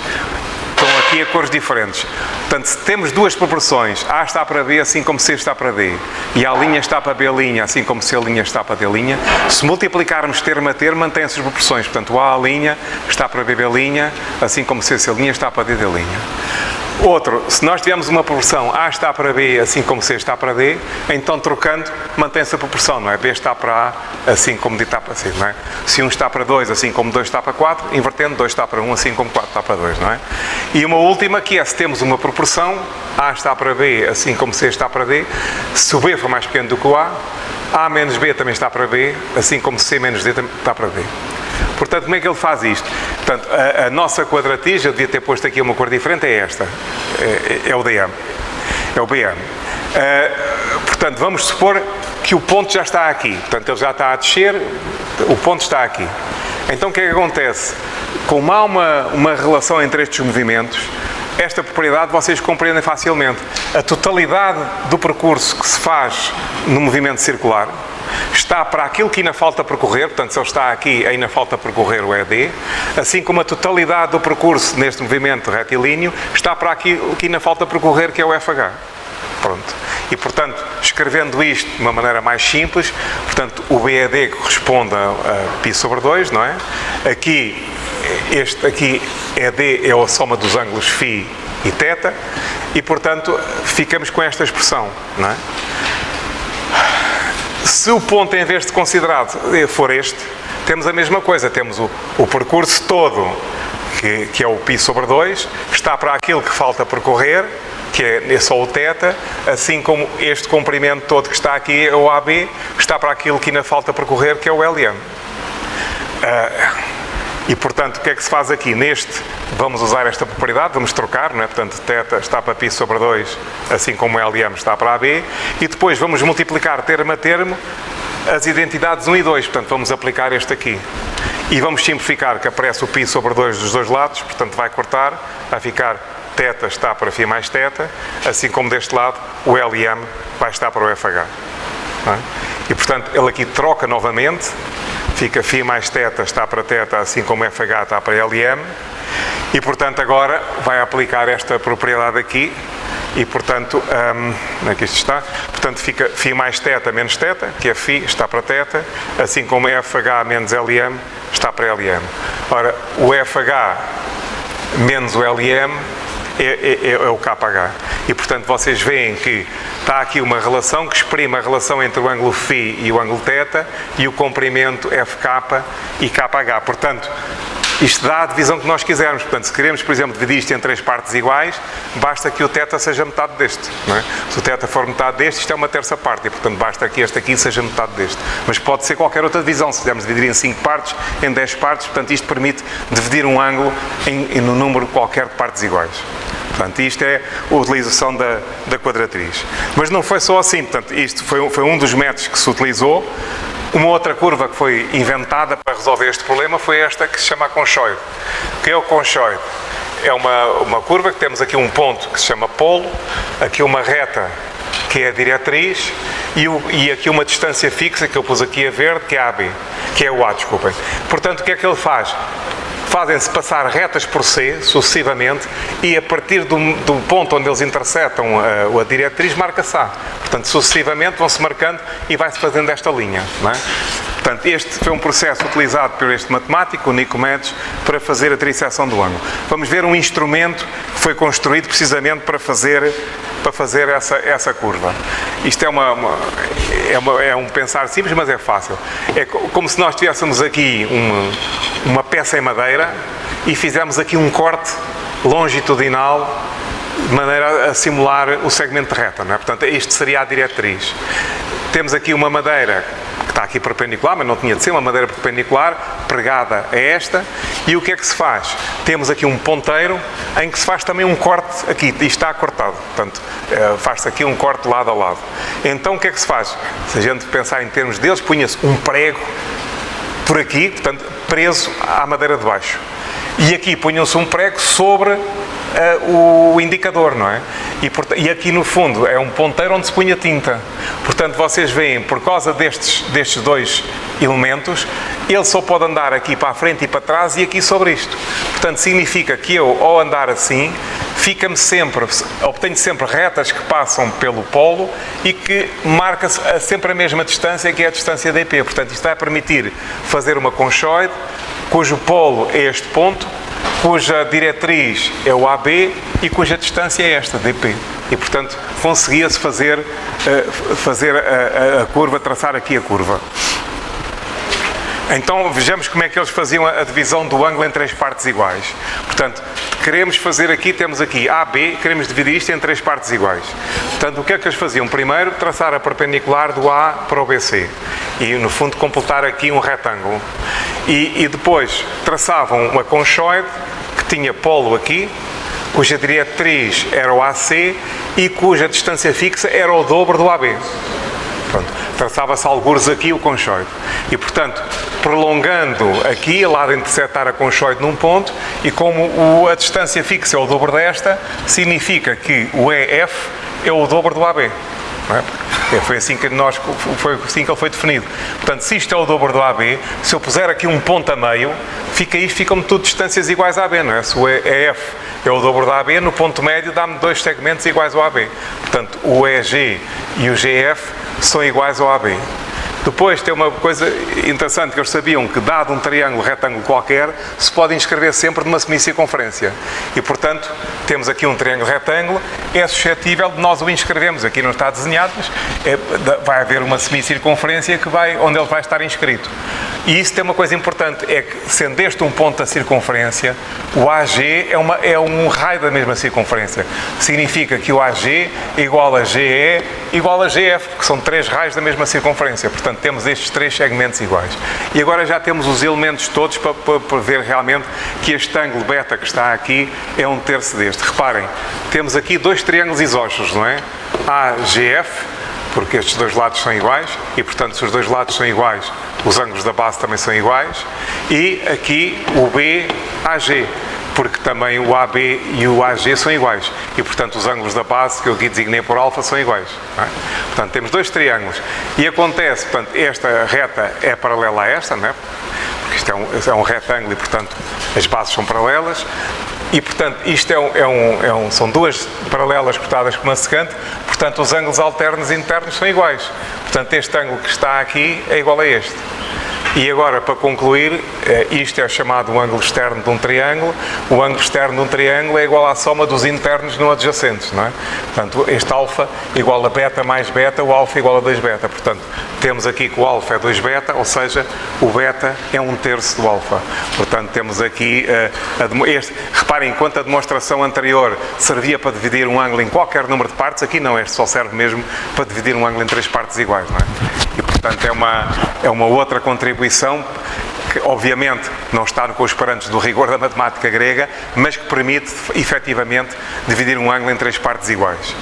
Estão aqui a cores diferentes. Portanto, se temos duas proporções, A está para B, assim como C está para D, e A' está para B', assim como C' está para D', se multiplicarmos termo a termo, mantém-se as proporções. Portanto, o A' está para B', assim como C' está para D'. Outro, se nós tivermos uma proporção A está para B, assim como C está para D, então trocando, mantém-se a proporção, não é? B está para A, assim como D está para C, não é? Se 1 está para 2, assim como 2 está para 4, invertendo, 2 está para 1, assim como 4 está para 2, não é? E uma última que é, se temos uma proporção, A está para B, assim como C está para D, se o B for mais pequeno do que o A menos B também está para B, assim como C menos D também está para D. Portanto, como é que ele faz isto? Portanto, a nossa quadratriz, eu devia ter posto aqui uma cor diferente, é esta. É o DM. É o BM. Portanto, vamos supor que o ponto já está aqui. Portanto, ele já está a descer, o ponto está aqui. Então, o que é que acontece? Como há uma relação entre estes movimentos, esta propriedade vocês compreendem facilmente. A totalidade do percurso que se faz no movimento circular está para aquilo que ainda falta percorrer, portanto, se ele está aqui, ainda falta percorrer o ED, assim como a totalidade do percurso neste movimento retilíneo está para aquilo que ainda falta percorrer, que é o FH. Pronto. E, portanto, escrevendo isto de uma maneira mais simples, portanto, o BED corresponde a π sobre 2, não é? Aqui, este aqui, ED é a soma dos ângulos φ e θ, e, portanto, ficamos com esta expressão, não é? Se o ponto, em vez de considerado, for este, temos a mesma coisa. Temos o percurso todo, que é o π sobre 2, está para aquilo que falta percorrer, que é só o θ, assim como este comprimento todo que está aqui, o AB, está para aquilo que ainda falta percorrer, que é o LM. E, portanto, o que é que se faz aqui? Neste, vamos usar esta propriedade, vamos trocar, não é? Portanto, θ está para π sobre 2, assim como LM está para AB, e depois vamos multiplicar termo a termo as identidades 1 e 2, portanto, vamos aplicar este aqui. E vamos simplificar, que aparece o π sobre 2 dos dois lados, portanto, vai cortar, vai ficar θ está para φ mais θ, assim como deste lado, o LM vai estar para o FH. Não é? E, portanto, ele aqui troca novamente, fica φ mais θ está para θ, assim como FH está para LM, e, portanto, agora vai aplicar esta propriedade aqui, e, portanto, onde é que isto está? Portanto, fica φ mais θ menos θ, que é φ, está para θ, assim como FH menos LM está para LM. Ora, o FH menos o LM é o KH. E, portanto, vocês veem que está aqui uma relação que exprime a relação entre o ângulo φ e o ângulo θ e o comprimento FK e KH. Portanto, isto dá a divisão que nós quisermos. Portanto, se queremos, por exemplo, dividir isto em três partes iguais, basta que o θ seja metade deste. Não é? Se o θ for metade deste, isto é uma terça parte. E, portanto, basta que este aqui seja metade deste. Mas pode ser qualquer outra divisão. Se quisermos dividir em 5 partes, em 10 partes, portanto, isto permite dividir um ângulo no número qualquer de partes iguais. Portanto, isto é a utilização da quadratriz. Mas não foi só assim. Portanto, isto foi um dos métodos que se utilizou. Uma outra curva que foi inventada para resolver este problema foi esta que se chama conchoide. que é o conchoide? É uma curva que temos aqui um ponto que se chama polo, aqui uma reta que é a diretriz e aqui uma distância fixa que eu pus aqui a verde, que é a AB, que é o A, desculpem. Portanto, o que é que ele faz? Fazem-se passar retas por C, sucessivamente, e a partir do ponto onde eles interceptam a diretriz, marca-se A. Portanto, sucessivamente vão-se marcando e vai-se fazendo esta linha, não é? Portanto, este foi um processo utilizado por este matemático, o Nicomedes, para fazer a trisseção do ângulo. Vamos ver um instrumento que foi construído precisamente para fazer essa curva. Isto é um pensar simples, mas é fácil. É como se nós tivéssemos aqui uma peça em madeira e fizemos aqui um corte longitudinal de maneira a simular o segmento de reta, não é? Portanto, isto seria a diretriz. Temos aqui uma madeira que está aqui perpendicular, mas não tinha de ser, uma madeira perpendicular, pregada a esta, e o que é que se faz? Temos aqui um ponteiro em que se faz também um corte aqui, e está cortado, portanto, faz-se aqui um corte lado a lado. Então, o que é que se faz? Se a gente pensar em termos deles, punha-se um prego por aqui, portanto, preso à madeira de baixo. E aqui punham-se um prego sobre o indicador, não é? E aqui no fundo é um ponteiro onde se punha tinta. Portanto, vocês veem, por causa destes dois elementos, ele só pode andar aqui para a frente e para trás e aqui sobre isto. Portanto, significa que eu, ao andar assim, obtenho sempre retas que passam pelo polo e que marca-se sempre a mesma distância, que é a distância dp. Portanto, isto vai permitir fazer uma conchoide cujo polo é este ponto, cuja diretriz é o AB e cuja distância é esta, dp. E, portanto, conseguia-se fazer a curva, traçar aqui a curva. Então, vejamos como é que eles faziam a divisão do ângulo em três partes iguais. Portanto, queremos fazer aqui, temos aqui AB, queremos dividir isto em três partes iguais. Portanto, o que é que eles faziam? Primeiro, traçar a perpendicular do A para o BC. E, no fundo, completar aqui um retângulo. E depois, traçavam uma conchoide, que tinha polo aqui, cuja diretriz era o AC e cuja distância fixa era o dobro do AB. Pronto, traçava-se algures aqui o conchoide. E, portanto, prolongando aqui, lá de interceptar a conchoide num ponto, e como a distância fixa é o dobro desta, significa que o EF é o dobro do AB. Não é? Foi assim que ele foi definido. Portanto, se isto é o dobro do AB, se eu puser aqui um ponto a meio, ficam-me tudo distâncias iguais a AB, não é? Se o EF é o dobro da AB, no ponto médio dá-me dois segmentos iguais ao AB. Portanto, o EG e o GF são iguais ao AB. Depois tem uma coisa interessante que eles sabiam, que dado um triângulo retângulo qualquer, se pode inscrever sempre numa semicircunferência. E, portanto, temos aqui um triângulo retângulo, é suscetível de nós o inscrevermos. Aqui não está desenhado, mas vai haver uma semicircunferência onde ele vai estar inscrito. E isso tem uma coisa importante, é que, sendo este um ponto da circunferência, o AG é um raio da mesma circunferência. Significa que o AG é igual a GE igual a GF, que são três raios da mesma circunferência. Portanto, temos estes três segmentos iguais. E agora já temos os elementos todos para ver realmente que este ângulo beta que está aqui é um terço deste. Reparem, temos aqui dois triângulos isósceles, não é? AGF, porque estes dois lados são iguais, e, portanto, se os dois lados são iguais, os ângulos da base também são iguais. E aqui o BAG, porque também o AB e o AG são iguais. E, portanto, os ângulos da base, que eu aqui designei por alfa, são iguais. Não é? Portanto, temos dois triângulos. E acontece, portanto, esta reta é paralela a esta, não é? Porque isto é um retângulo e, portanto, as bases são paralelas. E, portanto, isto são duas paralelas cortadas por uma secante. Portanto, os ângulos alternos e internos são iguais. Portanto, este ângulo que está aqui é igual a este. E agora, para concluir, isto é chamado o ângulo externo de um triângulo. O ângulo externo de um triângulo é igual à soma dos internos não adjacentes, não é? Portanto, este alfa igual a beta mais beta, o alfa igual a 2 beta. Portanto, temos aqui que o alfa é 2 beta, ou seja, o beta é um terço do alfa. Portanto, temos aqui, reparem, enquanto a demonstração anterior servia para dividir um ângulo em qualquer número de partes, aqui não, este só serve mesmo para dividir um ângulo em três partes iguais, não é? E, portanto, é uma outra contribuição que, obviamente, não está com os parâmetros do rigor da matemática grega, mas que permite, efetivamente, dividir um ângulo em três partes iguais.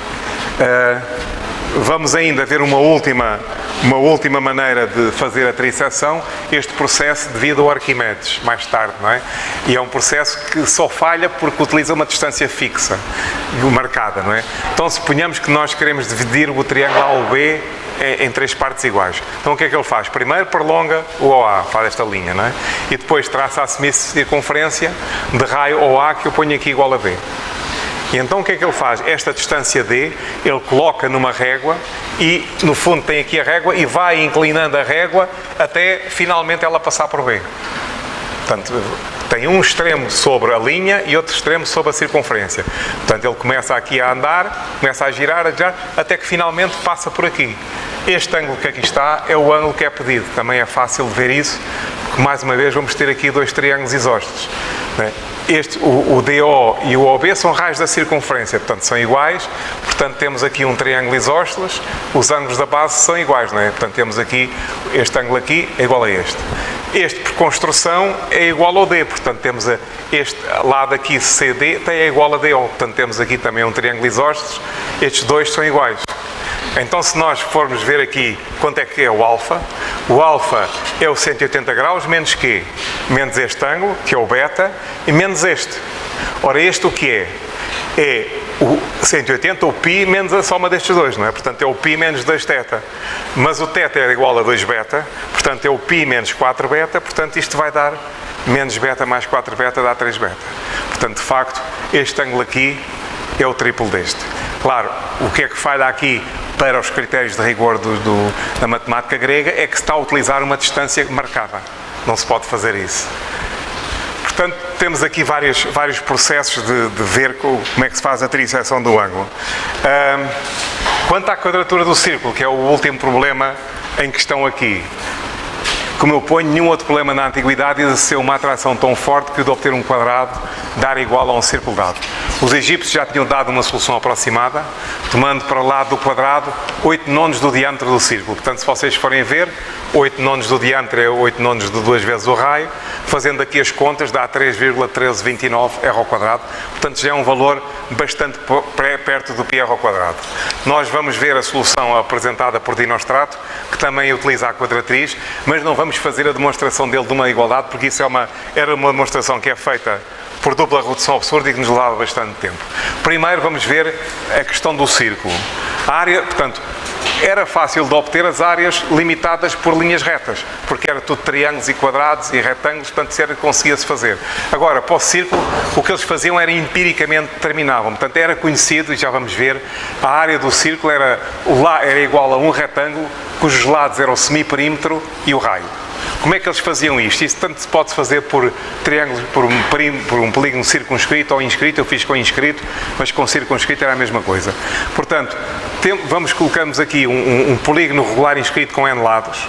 Vamos ainda ver uma última uma última maneira de fazer a trisseção, este processo devido ao Arquimedes, mais tarde, não é? E é um processo que só falha porque utiliza uma distância fixa, marcada, não é? Então, suponhamos que nós queremos dividir o triângulo AOB em 3 partes iguais. Então, o que é que ele faz? Primeiro prolonga o OA, faz esta linha, não é? E depois traça a semicircunferência de raio OA que eu ponho aqui igual a B. E então o que é que ele faz? Esta distância D, ele coloca numa régua e no fundo tem aqui a régua e vai inclinando a régua até finalmente ela passar por B. Portanto, tem um extremo sobre a linha e outro extremo sobre a circunferência. Portanto, ele começa aqui a andar, começa a girar, até que finalmente passa por aqui. Este ângulo que aqui está é o ângulo que é pedido. Também é fácil de ver isso, porque mais uma vez vamos ter aqui 2 triângulos isósceles, não é? O DO e o OB são raios da circunferência, portanto são iguais, portanto temos aqui um triângulo isósceles, os ângulos da base são iguais, não é? Portanto temos aqui, este ângulo aqui é igual a este. Este, por construção, é igual ao D, portanto temos este lado aqui CD é igual a DO, portanto temos aqui também um triângulo isósceles, estes 2 são iguais. Então, se nós formos ver aqui quanto é que é o alfa é o 180 graus menos Q, menos este ângulo, que é o beta, e menos este. Ora, este o que é? É o 180, o π, menos a soma destes 2, não é? Portanto, é o π menos 2 θ. Mas o θ é igual a 2 beta, portanto, é o π menos 4 beta, portanto, isto vai dar menos beta mais 4 beta dá 3 beta. Portanto, de facto, este ângulo aqui é o triplo deste. Claro, o que é que falha aqui para os critérios de rigor da matemática grega é que se está a utilizar uma distância marcada. Não se pode fazer isso. Portanto, temos aqui vários processos de ver como é que se faz a trisseção do ângulo. Quanto à quadratura do círculo, que é o último problema em questão aqui, como eu ponho, nenhum outro problema na antiguidade exerceu uma atração tão forte que o de obter um quadrado dar igual a um círculo dado. Os egípcios já tinham dado uma solução aproximada, tomando para o lado do quadrado 8/9 do diâmetro do círculo. Portanto, se vocês forem ver, 8/9 do diâmetro é 8/9 de 2 vezes o raio. Fazendo aqui as contas, dá 3,1329 r ao quadrado. Portanto, já é um valor bastante perto do πr ao quadrado. Nós vamos ver a solução apresentada por Dinostrato, que também utiliza a quadratriz, mas não vamos fazer a demonstração dele de uma igualdade, porque isso era uma demonstração que é feita por dupla redução absurda e que nos leva bastante tempo. Primeiro vamos ver a questão do círculo. A área, portanto, era fácil de obter as áreas limitadas por linhas retas, porque era tudo triângulos e quadrados e retângulos, portanto isso conseguia-se fazer. Agora, para o círculo, o que eles faziam era empiricamente determinavam, portanto era conhecido, e já vamos ver, a área do círculo era igual a um retângulo, cujos lados eram o semiperímetro e o raio. Como é que eles faziam isto? Isso tanto se pode fazer por triângulos, por um polígono circunscrito ou inscrito. Eu fiz com inscrito, mas com circunscrito era a mesma coisa. Portanto, colocamos aqui um polígono regular inscrito com n lados.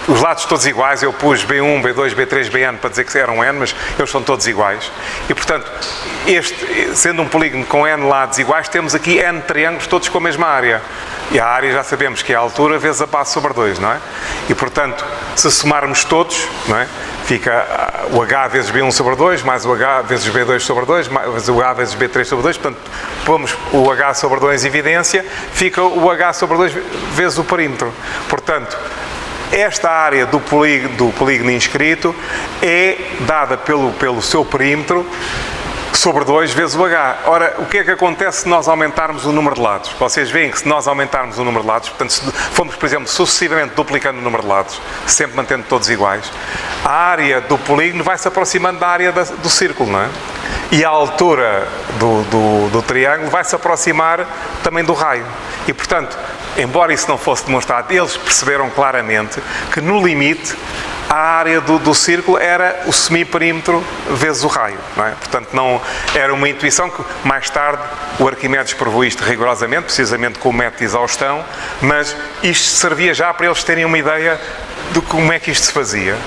Os lados todos iguais, eu pus B1, B2, B3, Bn para dizer que eram n, mas eles são todos iguais. E, portanto, sendo um polígono com n lados iguais, temos aqui n triângulos todos com a mesma área. E a área já sabemos que é a altura vezes a base sobre 2, não é? E, portanto, se somarmos todos, não é? Fica o H vezes B1 sobre 2, mais o H vezes B2 sobre 2, mais o H vezes B3 sobre 2, portanto, pomos o H sobre 2 em evidência, fica o H sobre 2 vezes o perímetro. Portanto, esta área do polígono inscrito é dada pelo seu perímetro sobre 2 vezes o H. Ora, o que é que acontece se nós aumentarmos o número de lados? Vocês veem que se nós aumentarmos o número de lados, portanto, se formos, por exemplo, sucessivamente duplicando o número de lados, sempre mantendo todos iguais, a área do polígono vai se aproximando da área do círculo, não é? E a altura do triângulo vai se aproximar também do raio. E, portanto, embora isso não fosse demonstrado, eles perceberam claramente que, no limite, a área do círculo era o semiperímetro vezes o raio, não é? Portanto, não era uma intuição que, mais tarde, o Arquimedes provou isto rigorosamente, precisamente com o método de exaustão, mas isto servia já para eles terem uma ideia de como é que isto se fazia.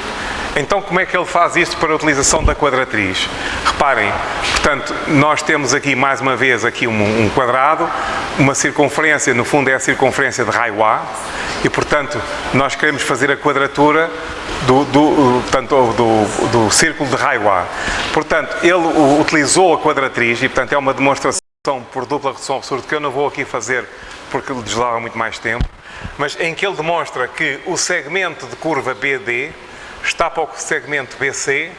Então, como é que ele faz isto para a utilização da quadratriz? Reparem, portanto, nós temos aqui, mais uma vez, aqui um quadrado, uma circunferência, no fundo é a circunferência de raio A, e, portanto, nós queremos fazer a quadratura do círculo de raio A. Portanto, ele utilizou a quadratriz, e, portanto, é uma demonstração por dupla redução absurda que eu não vou aqui fazer porque ele deslava muito mais tempo, mas em que ele demonstra que o segmento de curva BD está para o segmento BC,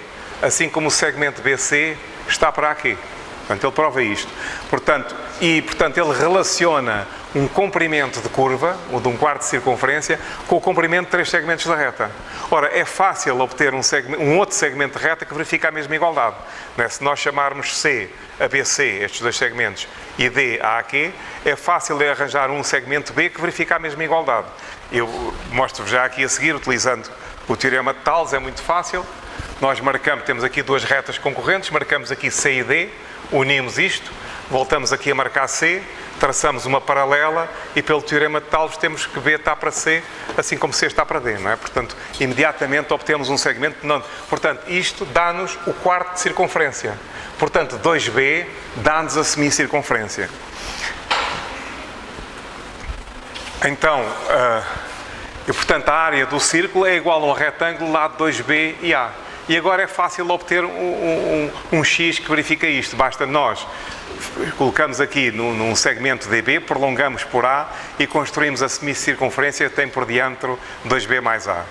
assim como o segmento BC está para aqui. Portanto, ele prova isto. Portanto, ele relaciona um comprimento de curva, ou de um quarto de circunferência, com o comprimento de 3 segmentos da reta. Ora, é fácil obter um outro segmento de reta que verifica a mesma igualdade. Não é? Se nós chamarmos C a BC, estes 2 segmentos, e D a AQ, é fácil arranjar um segmento B que verifica a mesma igualdade. Eu mostro-vos já aqui a seguir, utilizando o teorema de Thales, é muito fácil. Nós marcamos, temos aqui 2 retas concorrentes, marcamos aqui C e D, unimos isto, voltamos aqui a marcar C, traçamos uma paralela e pelo teorema de Thales temos que B está para C, assim como C está para D, não é? Portanto, imediatamente obtemos um segmento. Não. Portanto, isto dá-nos o quarto de circunferência. Portanto, 2B dá-nos a semicircunferência. Então, portanto, a área do círculo é igual a um retângulo lado 2B e A. E agora é fácil obter um X que verifica isto. Basta nós colocamos aqui num segmento DB, prolongamos por A e construímos a semicircunferência que tem por diâmetro 2B mais A.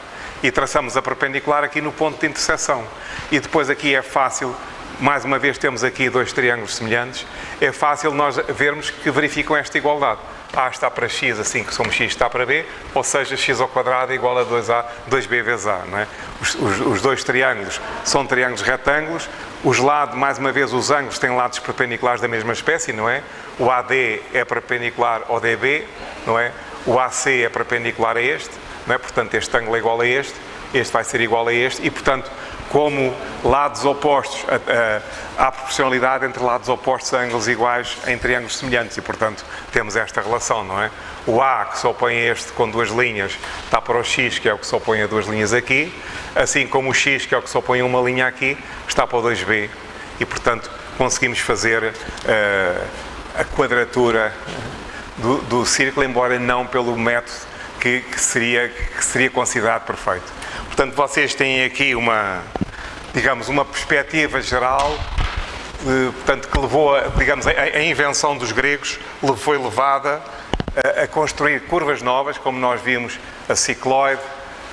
E traçamos a perpendicular aqui no ponto de interseção. E depois aqui é fácil, mais uma vez temos aqui 2 triângulos semelhantes, é fácil nós vermos que verificam esta igualdade. A está para x, assim que somos x está para b, ou seja, x ao quadrado é igual a 2b vezes a. Não é? Os 2 triângulos são triângulos retângulos, os lados, mais uma vez, os ângulos têm lados perpendiculares da mesma espécie, não é? O AD é perpendicular ao DB, não é? O AC é perpendicular a este, não é? Portanto, este ângulo é igual a este vai ser igual a este, e, portanto, como lados opostos, há proporcionalidade entre lados opostos a ângulos iguais em triângulos semelhantes, e, portanto, temos esta relação, não é? O A, que se opõe a este com 2 linhas, está para o X, que é o que se opõe a 2 linhas aqui, assim como o X, que é o que se opõe a uma linha aqui, está para o 2B, e, portanto, conseguimos fazer a quadratura do círculo, embora não pelo método que seria considerado perfeito. Portanto, vocês têm aqui uma perspectiva geral, portanto, que levou, a invenção dos gregos foi levada a construir curvas novas, como nós vimos, a cicloide,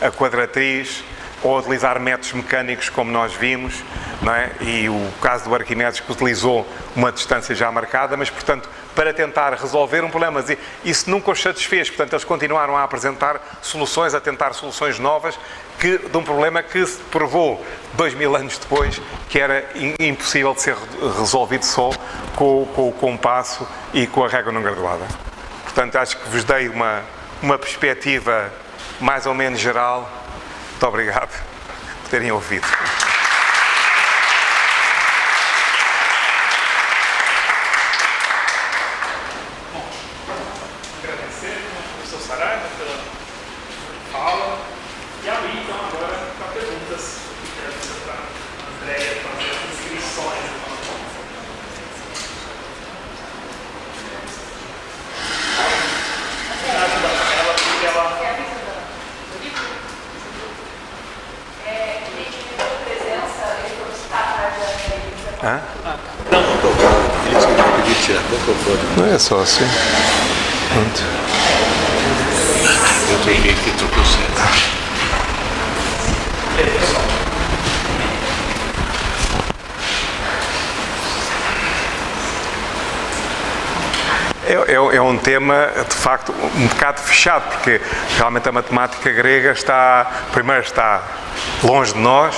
a quadratriz, ou a utilizar métodos mecânicos, como nós vimos, não é? E o caso do Arquimedes, que utilizou uma distância já marcada, mas, portanto, para tentar resolver um problema. Isso nunca os satisfez, portanto, eles continuaram a apresentar soluções, a tentar soluções novas de um problema que se provou 2000 anos depois que era impossível de ser resolvido só com o compasso e com a régua não graduada. Portanto, acho que vos dei uma perspectiva mais ou menos geral. Muito obrigado por terem ouvido. Não é só assim. Pronto. Eu troquei aqui, trocou o centro. É um tema, de facto, um bocado fechado, porque realmente a matemática grega primeiro está longe de nós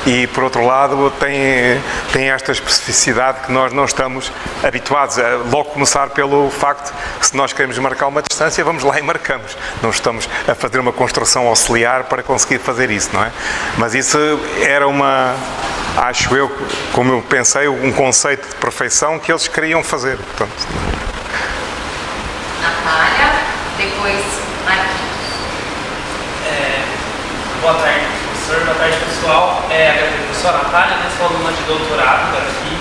e, por outro lado, tem esta especificidade que nós não estamos habituados a logo começar pelo facto que, se nós queremos marcar uma distância, vamos lá e marcamos. Não estamos a fazer uma construção auxiliar para conseguir fazer isso, não é? Mas isso era acho eu, como eu pensei, um conceito de perfeição que eles queriam fazer. Portanto, Natália, depois Marquinhos. Boa tarde, professor. Boa tarde, pessoal. Agradeço a Natália, né, sua aluna de doutorado aqui.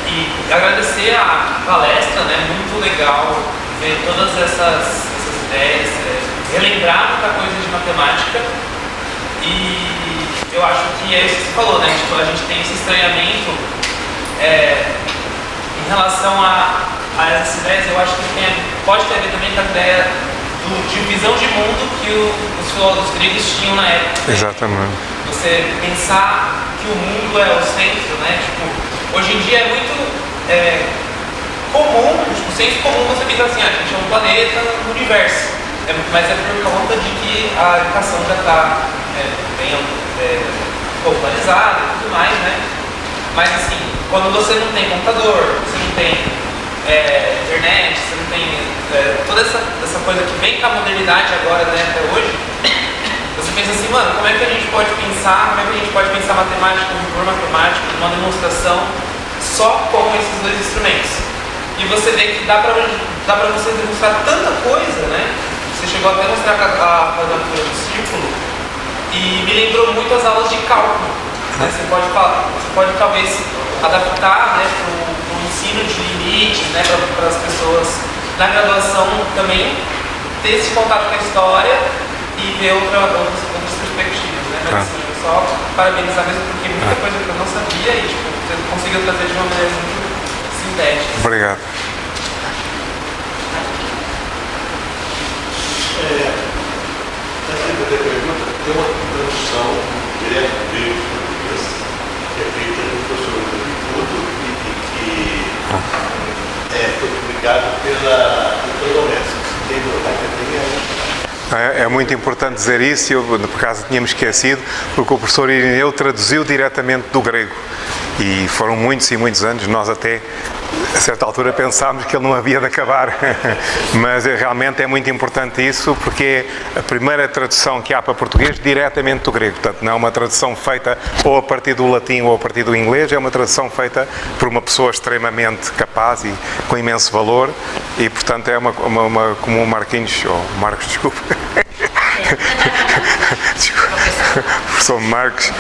E agradecer a palestra, né, muito legal ver todas essas ideias, relembrar muita coisa de matemática. E eu acho que é isso que você falou, né? Tipo, a gente tem esse estranhamento em relação a essas ideias, eu acho que pode ter a ver também com a ideia de visão de mundo que os filósofos gregos tinham na época. Né? Exatamente. Você pensar que o mundo é o centro, né? Tipo, hoje em dia é muito comum, tipo, senso comum você pensar assim, a gente é um planeta no universo. Mas é por conta de que a educação já está bem popularizada e tudo mais, né? Mas assim, quando você não tem computador, você não tem internet, você não tem toda essa coisa que vem com a modernidade agora, né, até hoje, você pensa assim, mano, como é que a gente pode pensar matemática, um rigor matemático, uma demonstração só com esses dois instrumentos? E você vê que dá pra você demonstrar tanta coisa, né? Você chegou até a mostrar a quadratura do círculo e me lembrou muito as aulas de cálculo. Né? Você pode talvez adaptar, né, para o ensino de limites, né, para as pessoas na graduação também ter esse contato com a história e ver outras perspectivas. Né? Mas assim, só parabenizar mesmo porque muita coisa que eu não sabia e tipo, você conseguiu trazer de uma maneira muito sintética. Obrigado. Antes de fazer a pergunta, tem uma tradução direta do grego português que é feita pelo professor Vicudo e que foi publicado pela Doméstica. É muito importante dizer isso, eu por acaso tínhamos esquecido, porque o professor Irineu traduziu diretamente do grego e foram muitos e muitos anos, nós até a certa altura pensámos que ele não havia de acabar, mas realmente é muito importante isso, porque é a primeira tradução que há para português diretamente do grego, portanto não é uma tradução feita ou a partir do latim ou a partir do inglês, é uma tradução feita por uma pessoa extremamente capaz e com imenso valor e portanto é como o Marquinhos, ou Marcos, desculpa, professor Marcos,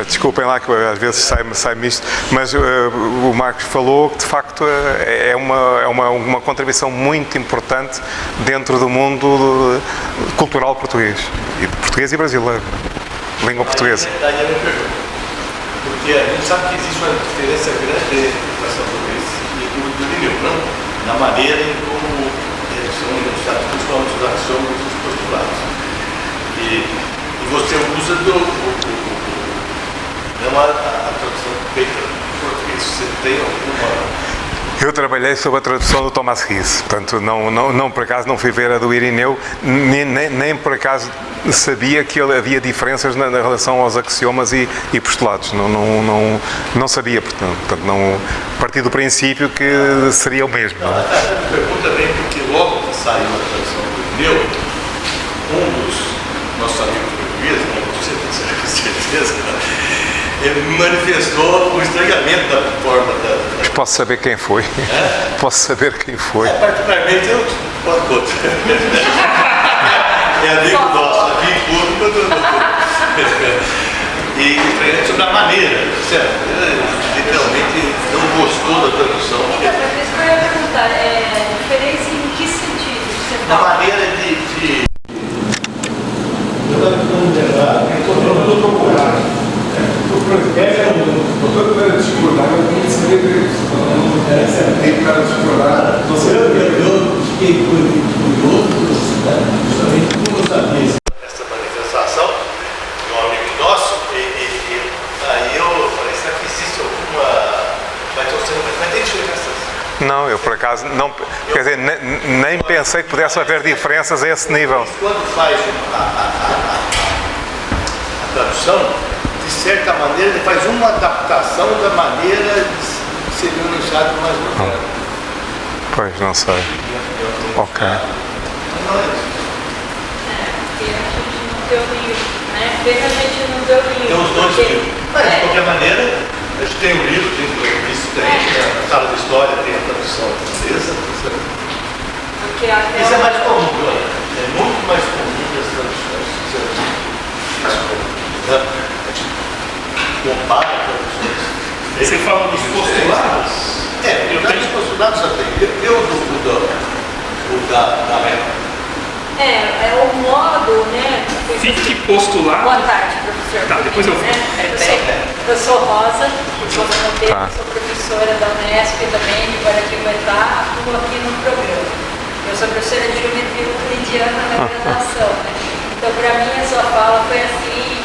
desculpem lá que às vezes sai-me isto, mas o Marcos falou que de facto é uma contribuição muito importante dentro do mundo cultural português, e brasileiro, língua portuguesa. Porque a gente sabe que existe uma diferença grande entre a educação portuguesa e do Irineu, na maneira em como eles são enunciados, principalmente os axiomas e os postulados. E você usa não a tradução feita em português. Você tem alguma... Eu trabalhei sobre a tradução do Thomas Ries, portanto não por acaso não fui ver a do Irineu, nem por acaso sabia que havia diferenças na relação aos axiomas e postulados, não sabia, portanto não parti do princípio que seria o mesmo. Não, a pergunta vem porque logo que saiu a tradução do Irineu, um dos nossos amigos portugueses, com certeza, ele manifestou o estranhamento da forma da... Posso saber quem foi? Posso saber quem foi? Particularmente eu posso. É amigo nosso, amigo público. E estranhamento sobre a maneira, certo? Literalmente não gostou da tradução. Mas isso que eu ia perguntar, diferença em que sentido? Na maneira de... Eu estava tentando lembrar, eu estou procurando. O doutor vai discordar, mas tem que saber disso. Tem para discordar. Eu fiquei curioso, justamente por não sabia essa manifestação de um amigo nosso, e aí eu falei, será que existe alguma... Vai ter diferenças? Não, eu por acaso não, quer dizer, nem pensei que pudesse haver diferenças a esse nível. Quando faz a tradução, de certa maneira, ele faz uma adaptação da maneira de ser enunciado mais moderno. Pois, não sei. Ok. Porque a gente não deu livro, né? Pena a gente não deu livro. Tem os dois livros. Mas, de qualquer maneira, a gente tem o livro, tem o isso, tem na sala de história, tem a tradução francesa. Porque até Isso é mais comum, olha. É muito mais comum que as traduções. A gente compara traduções. Você fala dos postulados? Eu tenho os postulados também. Eu o da época. É o modo, né? Fique postulado. Boa tarde, professor. Tá, depois eu falo. Eu sou Rosa, Monteiro, Tá. sou professora. professora da Unesp também, de Guaratinguetá, atuo aqui no programa. Eu sou professora de geometria euclidiana na graduação, né? Então, para mim, a sua fala foi assim,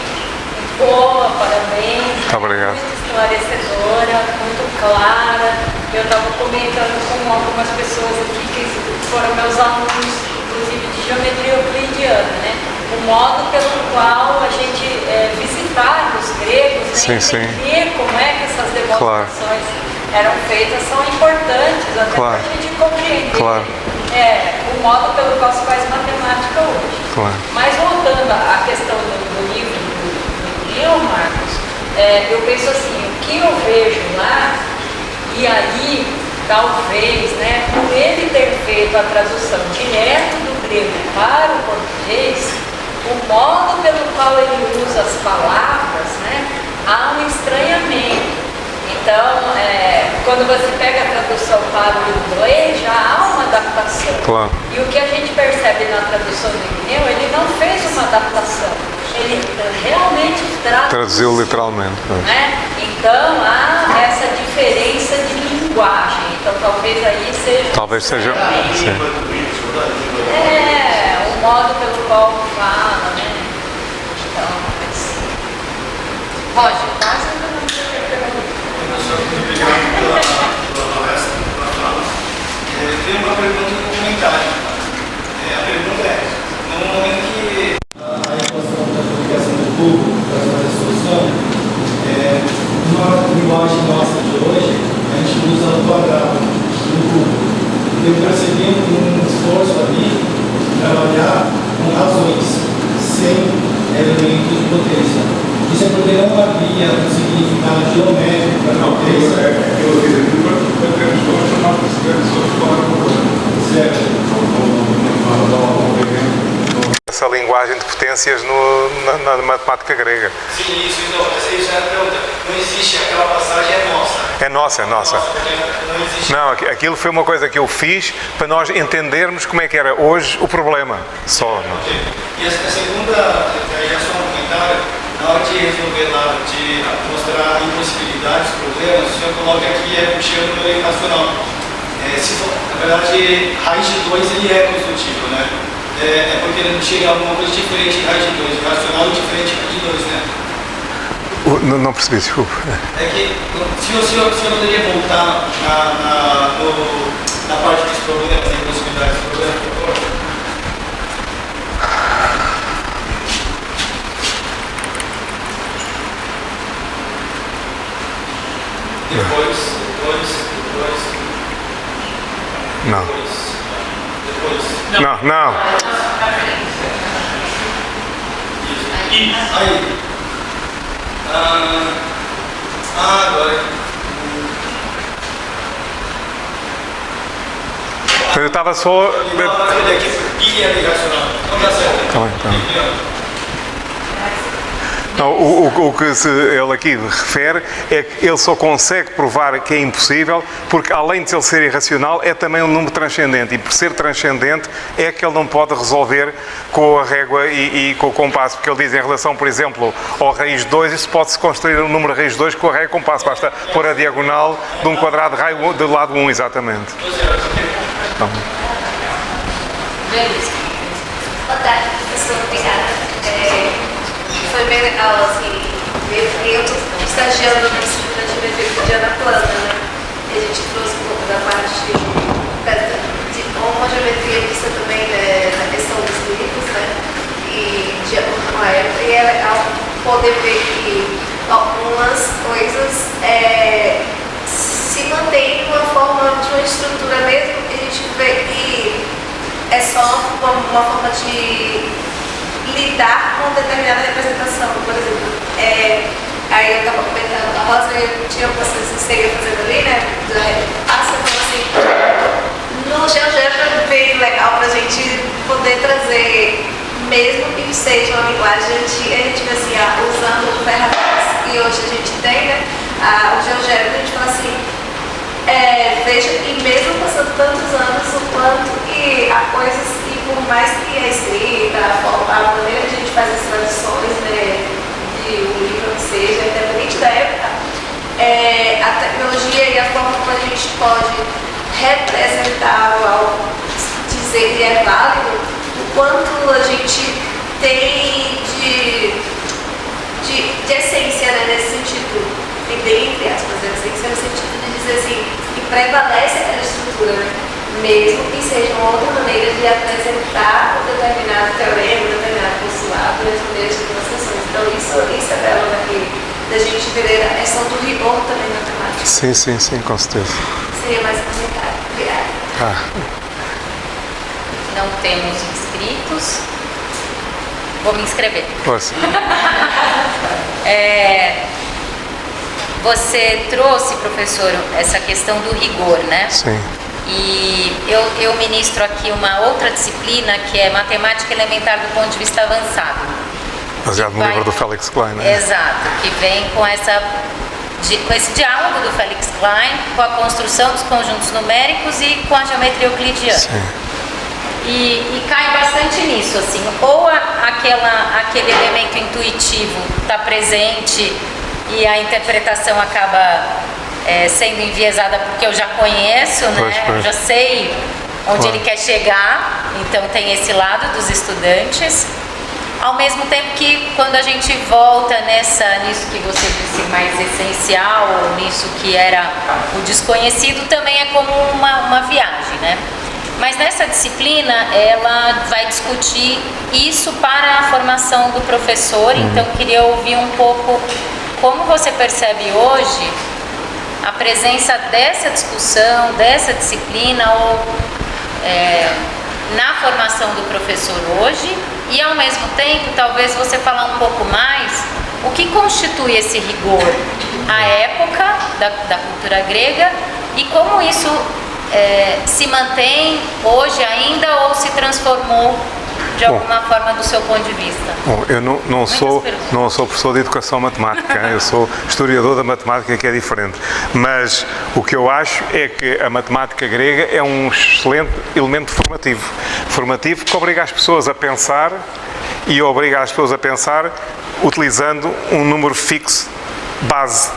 muito boa, parabéns. Obrigado. Muito esclarecedora, muito clara. Eu estava comentando com algumas pessoas aqui que foram meus alunos, inclusive de geometria euclidiana, né? O modo pelo qual a gente visitar os gregos, né? Entender como é que essas demonstrações eram feitas são importantes, até para a gente compreender o modo pelo qual se faz matemática hoje. Mas voltando à questão do livro do Neil, Marcos, eu penso assim, o que eu vejo lá, e aí talvez, né, por ele ter feito a tradução direto do grego para o português, o modo pelo qual ele usa as palavras, né, há um estranhamento. Então, quando você pega a tradução para o inglês, já há uma adaptação. E o que a gente percebe na tradução do Irineu, ele não fez uma adaptação. Ele realmente traduziu literalmente. Né? Então, há essa diferença de linguagem. Então, talvez aí seja... Talvez seja... o modo pelo qual fala, né? Então, Roger, passa para tem uma pergunta e um comentário. A pergunta é, no momento que a equação da comunicação do cubo traz uma resolução, numa linguagem nossa de hoje, a gente usa o quadrado do cubo. Eu percebi um esforço ali de trabalhar com razões, sem elementos de potência. Isso é porque não havia um significado geométrico para a potência. Essa linguagem de potências na matemática grega. Sim, isso é a pergunta. Não existe, aquela passagem é nossa. Não existe. Não, aquilo foi uma coisa que eu fiz para nós entendermos como é que era hoje o problema. Só. Okay. E a segunda, já só um comentário, na hora de resolver lá, de mostrar impossibilidades, problemas, o senhor coloca aqui puxando pelo irracional. Se for, na verdade, raiz de 2 ele é consultivo, né? É porque ele chega a alguma coisa diferente de raiz de 2, irracional é diferente de raiz de 2, né? Não percebi, desculpa. É que se o senhor poderia voltar na parte dos problemas e impossibilidades do problema, por favor? Depois. Não. Depois. Não. Aí. Agora. Eu estava só... Aqui é irracional. Não dá certo. Tá bem. Não, o que ele aqui refere é que ele só consegue provar que é impossível porque, além de ele ser irracional, é também um número transcendente. E por ser transcendente é que ele não pode resolver com a régua e com o compasso. Porque ele diz em relação, por exemplo, ao raiz de 2, isso pode-se construir um número raiz de 2 com a régua e compasso. Basta pôr a diagonal de um quadrado de raio do lado 1, exatamente. Então. Boa tarde, professor. Obrigada. Foi bem legal, assim, ver eu estagiando no Instituto de Geometria Euclidiana plana, né? E a gente trouxe um pouco da parte de como a geometria vista também, né, na questão dos livros, né? E de acordo com a época, e é legal poder ver que algumas coisas se mantêm de uma forma, de uma estrutura mesmo, que a gente vê que é só uma forma de lidar com determinada representação. Por exemplo, aí eu estava comentando, a Rosa tinha uma coisa que você ia fazendo ali, né? Você falou assim, no GeoGebra é bem legal para a gente poder trazer, mesmo que seja uma linguagem antiga, a gente vê assim, usando ferramentas que hoje a gente tem, né? O GeoGebra a gente fala assim, veja, e mesmo passando tantos anos, o quanto que há coisas que, por mais que a escrita, a maneira que a gente faz as traduções, né, de um livro que seja, independente da época, a tecnologia e a forma pode representar ou dizer que é válido, o quanto a gente tem de essência, né, nesse sentido, e bem entre aspas, essência no sentido de dizer assim, que prevalece aquela estrutura, né, mesmo que seja uma outra maneira de apresentar um determinado teorema, um determinado postulado, as maneiras de demonstrações. Então isso é belo aqui, da gente ver a questão do rigor também na matemática. Sim, com certeza. Seria mais um comentário. Obrigada. Não temos inscritos. Vou me inscrever. Força. Você trouxe, professor, essa questão do rigor, né? Sim. E eu ministro aqui uma outra disciplina que é matemática elementar do ponto de vista avançado. Baseado no livro do Felix Klein, né? Exato, que vem com esse diálogo do Felix Klein, com a construção dos conjuntos numéricos e com a geometria euclidiana. Sim. E cai bastante nisso, assim, ou aquele elemento intuitivo está presente e a interpretação acaba sendo enviesada porque eu já conheço, né? Eu já sei onde ele quer chegar, então tem esse lado dos estudantes. Ao mesmo tempo que quando a gente volta nisso que você disse mais essencial, ou nisso que era o desconhecido, também é como uma viagem, né? Mas nessa disciplina, ela vai discutir isso para a formação do professor, então queria ouvir um pouco como você percebe hoje a presença dessa discussão, dessa disciplina, na formação do professor hoje, e ao mesmo tempo, talvez você falar um pouco mais o que constitui esse rigor, a época da cultura grega e como isso se mantém hoje ainda ou se transformou de alguma forma do seu ponto de vista. Bom, eu não sou professor de educação matemática, eu sou historiador da matemática, que é diferente, mas o que eu acho é que a matemática grega é um excelente elemento formativo que obriga as pessoas a pensar e obriga as pessoas a pensar utilizando um número fixo base.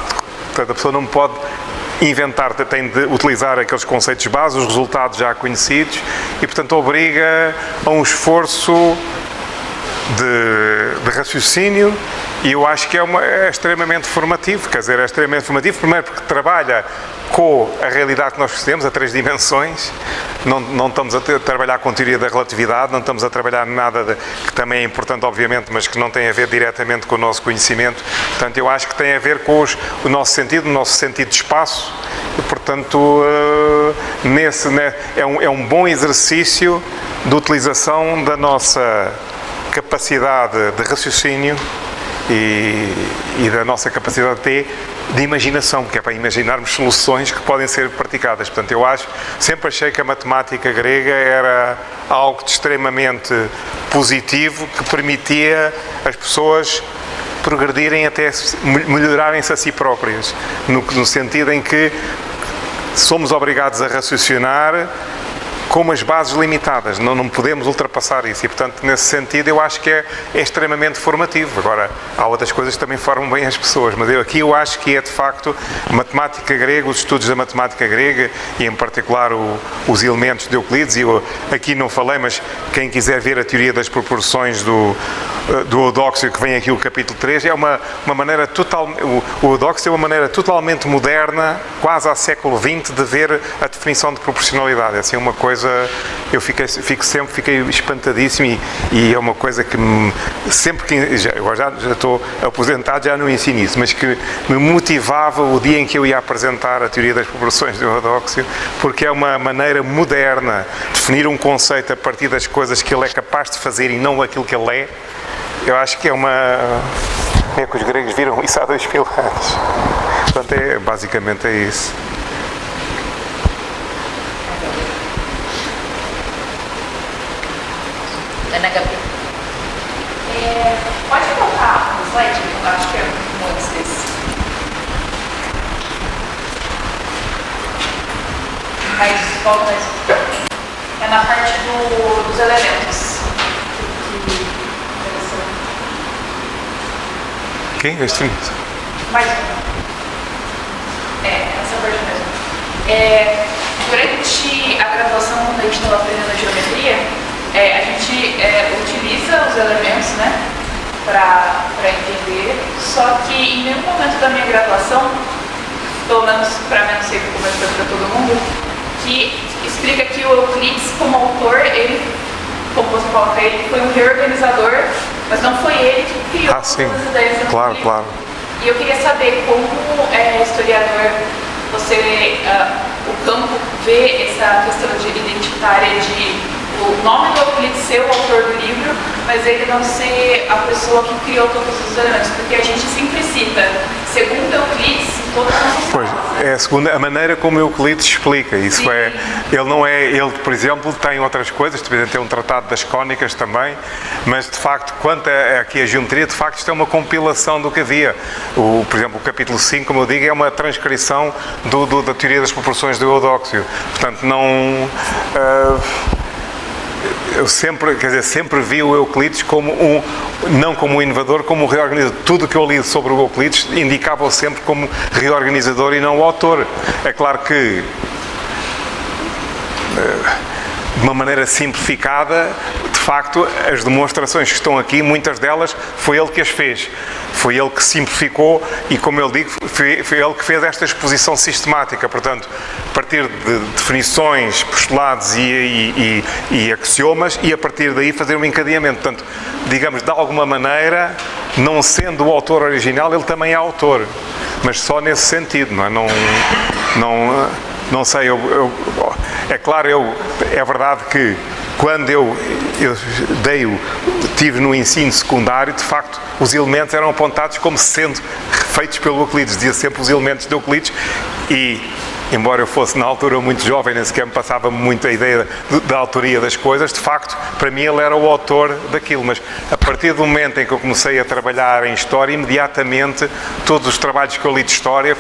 Portanto, a pessoa não pode inventar, tem de utilizar aqueles conceitos básicos, os resultados já conhecidos e, portanto, obriga a um esforço de raciocínio e eu acho que é extremamente formativo, quer dizer, é extremamente formativo, primeiro porque trabalha com a realidade que nós conhecemos, a 3 dimensões, não estamos a trabalhar com teoria da relatividade, não estamos a trabalhar nada que também é importante, obviamente, mas que não tem a ver diretamente com o nosso conhecimento, portanto, eu acho que tem a ver com o nosso sentido de espaço, e, portanto, é um bom exercício de utilização da nossa capacidade de raciocínio e da nossa capacidade de imaginação, que é para imaginarmos soluções que podem ser praticadas. Portanto, eu sempre achei que a matemática grega era algo de extremamente positivo, que permitia as pessoas progredirem até melhorarem-se a si próprias, no sentido em que somos obrigados a raciocinar com umas bases limitadas, não podemos ultrapassar isso e, portanto, nesse sentido eu acho que é extremamente formativo. Agora, há outras coisas que também formam bem as pessoas, mas eu acho que é, de facto, a matemática grega, os estudos da matemática grega e, em particular, os elementos de Euclides, e eu aqui não falei, mas quem quiser ver a teoria das proporções do Eudóxio, que vem aqui o capítulo 3, é uma maneira o Eudóxio é uma maneira totalmente moderna, quase ao século XX, de ver a definição de proporcionalidade. É assim uma coisa, eu fiquei espantadíssimo e é uma coisa que sempre que, agora já estou aposentado, já não ensino isso, mas que me motivava o dia em que eu ia apresentar a teoria das proporções do Eudóxio, porque é uma maneira moderna de definir um conceito a partir das coisas que ele é capaz de fazer e não aquilo que ele é. Eu acho que é que os gregos viram isso há 2000 anos. Portanto, basicamente é isso. Ana Gabriel. Pode colocar um slide? Eu acho que é muitos desses. Mas volta mais. É na parte dos elementos. Quem? Este? Mais uma. Essa parte mesmo. Durante a graduação, quando a gente estava aprendendo geometria, a gente utiliza os elementos, né, para entender, só que em nenhum momento da minha graduação, pelo menos para mim, não sei como é para todo mundo, que explica que o Euclides, como autor, ele, como você coloca, ele foi um reorganizador, mas não foi ele que criou sim. todas as ideias do Claro, Euclides. claro. E eu queria saber como, historiador, você, o campo vê essa questão de identitária de o nome do Euclides ser o autor do livro, mas ele não ser a pessoa que criou todos os elementos, porque a gente sempre cita, segundo Euclides, todas as Pois, é a segunda, a maneira como Euclides explica, isso Sim. ele não é, ele, por exemplo, tem outras coisas, tem um tratado das cónicas também, mas de facto, quanto aqui a geometria, de facto isto é uma compilação do que havia. Por exemplo, o capítulo 5, como eu digo, é uma transcrição da teoria das proporções do Eudóxio, portanto não... eu sempre vi o Euclides como não como um inovador, como um reorganizador. Tudo o que eu li sobre o Euclides indicava-o sempre como reorganizador e não o autor. É claro que, de uma maneira simplificada, de facto, as demonstrações que estão aqui, muitas delas, foi ele que as fez. Foi ele que simplificou e, como eu digo, foi ele que fez esta exposição sistemática. Portanto, a partir de definições, postulados e axiomas, e a partir daí fazer um encadeamento. Portanto, digamos, de alguma maneira, não sendo o autor original, ele também é autor. Mas só nesse sentido, não é? Não sei, é claro, é verdade que quando eu tive no ensino secundário, de facto, os elementos eram apontados como sendo feitos pelo Euclides, dizia sempre os elementos de Euclides, e embora eu fosse na altura muito jovem, nem sequer me passava muito a ideia da autoria das coisas, de facto, para mim ele era o autor daquilo, mas a partir do momento em que eu comecei a trabalhar em História, imediatamente todos os trabalhos que eu li de História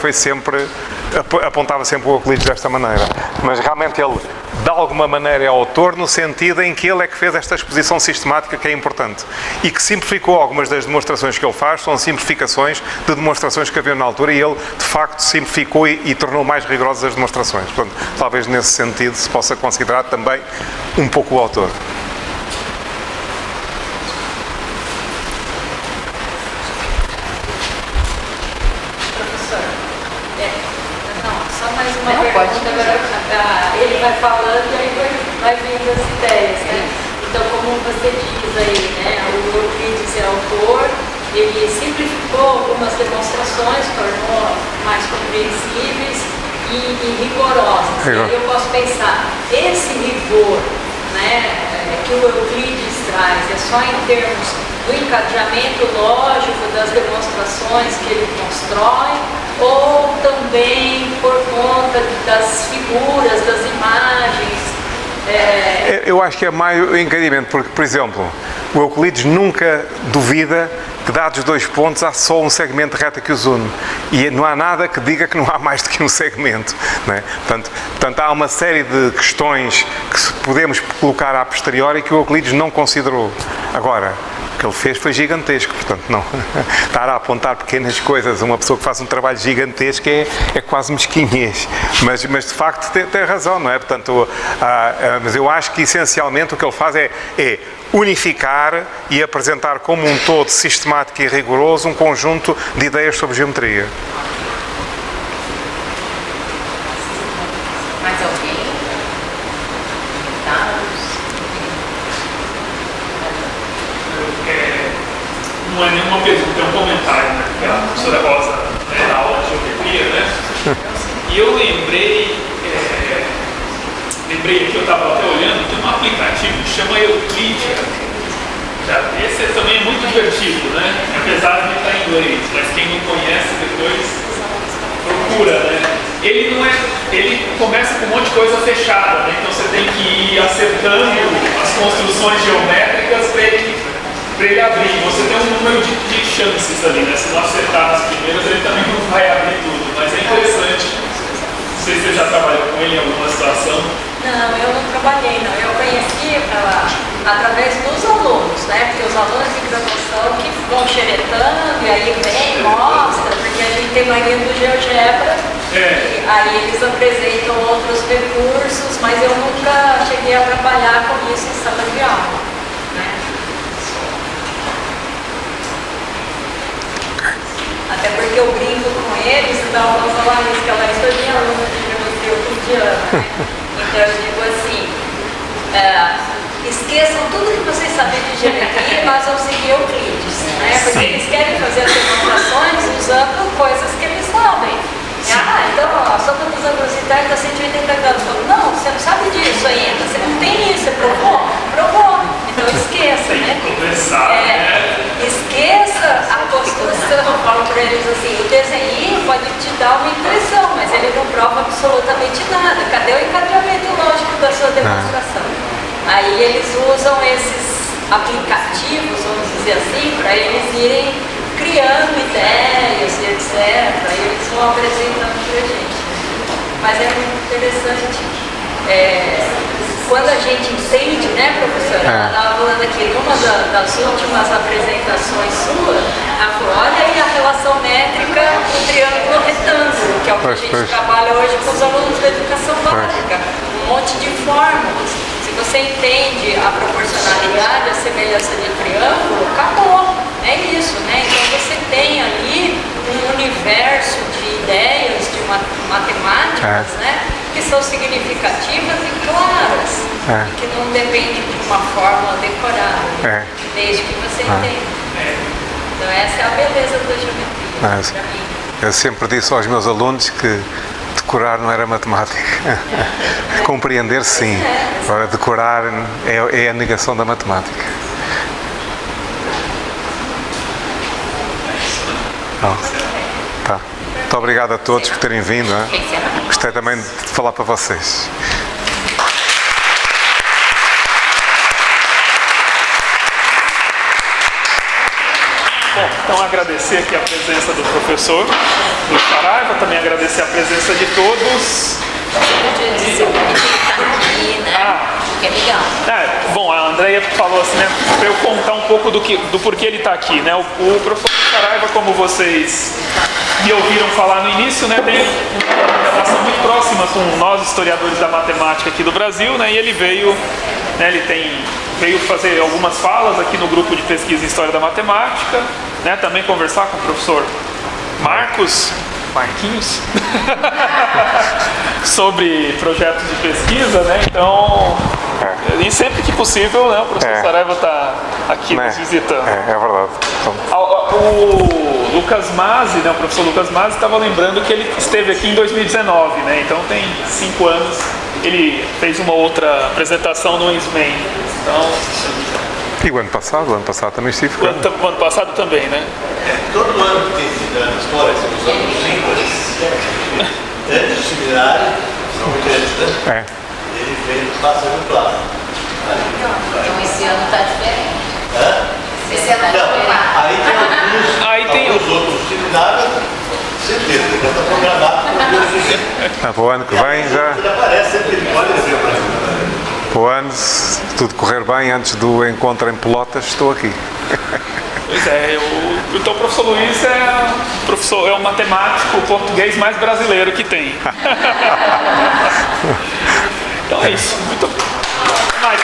apontava sempre o Euclides desta maneira, mas realmente ele de alguma maneira é autor no sentido em que ele é que fez esta exposição sistemática que é importante e que simplificou algumas das demonstrações que ele faz, são simplificações de demonstrações que havia na altura e ele de facto simplificou e tornou mais rigorosas as demonstrações. Portanto, talvez nesse sentido se possa considerar também um pouco o autor. Só mais uma pergunta, agora ele vai falando e aí vai vindo as ideias, né? Então, como você diz aí, né, o Euclides é autor, ele simplificou algumas demonstrações, tornou mais compreensíveis e rigorosas. E aí eu posso pensar, esse rigor, né, que o Euclides traz, é só em termos do encadeamento lógico das demonstrações que ele constrói, ou também por conta das figuras, das imagens? Eu acho que é mais o encadeamento, porque, por exemplo, o Euclides nunca duvida que, dados dois pontos, há só um segmento de reta que os une. E não há nada que diga que não há mais do que um segmento. Não é? Portanto, há uma série de questões que podemos colocar a posteriori que o Euclides não considerou. Agora, o que ele fez foi gigantesco, portanto, não. Estar a apontar pequenas coisas a uma pessoa que faz um trabalho gigantesco é quase mesquinhez. Mas de facto tem razão, não é? Portanto, mas eu acho que essencialmente o que ele faz é unificar e apresentar como um todo sistemático e rigoroso um conjunto de ideias sobre geometria. Mais alguém? Não é nenhuma pergunta, é um comentário, né? Que a professora Rosa, na aula de geometria, né? E eu lembrei que eu estava até olhando, tem um aplicativo que chama Euclidia. Esse também é muito divertido, né? Apesar de estar em inglês, mas quem não conhece depois procura, né? Ele começa com um monte de coisa fechada, né? Então você tem que ir acertando as construções geométricas para ele abrir. Você tem um número de chances ali, né? Se não acertar as primeiras, ele também não vai abrir tudo, mas é interessante. Não sei se você já trabalhou com ele em alguma situação. Não, eu não trabalhei, não. Eu conheci através dos alunos, né? Porque os alunos de graduação que vão xeretando e aí vem, mostra, porque a gente tem mania do GeoGebra Aí eles apresentam outros recursos, mas eu nunca cheguei a trabalhar com isso em sala de aula, né? Até porque eu brinco com eles e dá uma aula que ela é minha aluna de geometria euclidiana, né? Então eu digo assim, esqueçam tudo que vocês sabem de geometria, mas vão seguir Euclides, né? Porque eles querem fazer as demonstrações usando coisas que eles sabem. Então, a sopa dos ângulos internos está 180 graus. Não, você não sabe disso ainda, você não tem isso, você provou? Provou. Então esqueça, né? Esqueça a construção. Eu falo para eles assim, o desenho pode te dar uma impressão, mas ele não prova absolutamente nada. Cadê o encadeamento lógico da sua demonstração? Aí eles usam esses aplicativos, vamos dizer assim, para eles irem criando ideias e etc. Aí eles vão apresentando para a gente. Mas é muito interessante. Quando a gente entende, né, professora? Ela estava falando aqui, numa das últimas apresentações suas, ela falou, olha aí a relação métrica do triângulo retângulo, que é o que a gente trabalha hoje com os alunos da educação básica. Um monte de fórmulas. Se você entende a proporcionalidade, a semelhança de triângulo, acabou. É isso, né? Então você tem ali um universo de ideias, de matemáticas, né? Que são significativas e claras, e que não dependem de uma fórmula decorada, desde que você entenda. Então essa é a beleza da geometria, para mim. Eu sempre disse aos meus alunos que decorar não era matemática. Compreender, sim. Agora, decorar é a negação da matemática. Tá. Muito obrigado a todos por terem vindo. Gostei também de falar para vocês. Bom, então agradecer aqui a presença do professor Luiz Saraiva, também agradecer a presença de todos. Que é legal. Bom, a Andrea falou assim, né, para eu contar um pouco do porquê ele está aqui, né? O professor Saraiva, como vocês me ouviram falar no início, né, tem uma relação muito próxima com nós, historiadores da matemática aqui do Brasil, né? E ele veio, né, veio fazer algumas falas aqui no grupo de pesquisa em História da Matemática, né, também conversar com o professor Marquinhos, sobre projetos de pesquisa, né? Então, e sempre que possível, né, o professor Saraiva está aqui nos visitando. É verdade. O Lucas Mazzi, né, o professor Lucas Mazzi, estava lembrando que ele esteve aqui em 2019, né? Então tem 5 anos. Ele fez uma outra apresentação no INSMEN. Então, e o ano passado também estive. O ano passado também, né? Todo ano que tem na história, os anos ímpares, antes do seminário, normalmente antes, né? Ele vem passando o plano. Então esse ano está diferente. Esse ano está diferente. Aí tem alguns outros seminários, certeza, já está programado. Para o ano que vem já. Ele aparece sempre que ele pode ver para mim. Para o ano, se tudo correr bem, antes do encontro em Pelotas, estou aqui. Pois é, então o professor Luiz é o matemático português mais brasileiro que tem. Então é isso. Muito mais.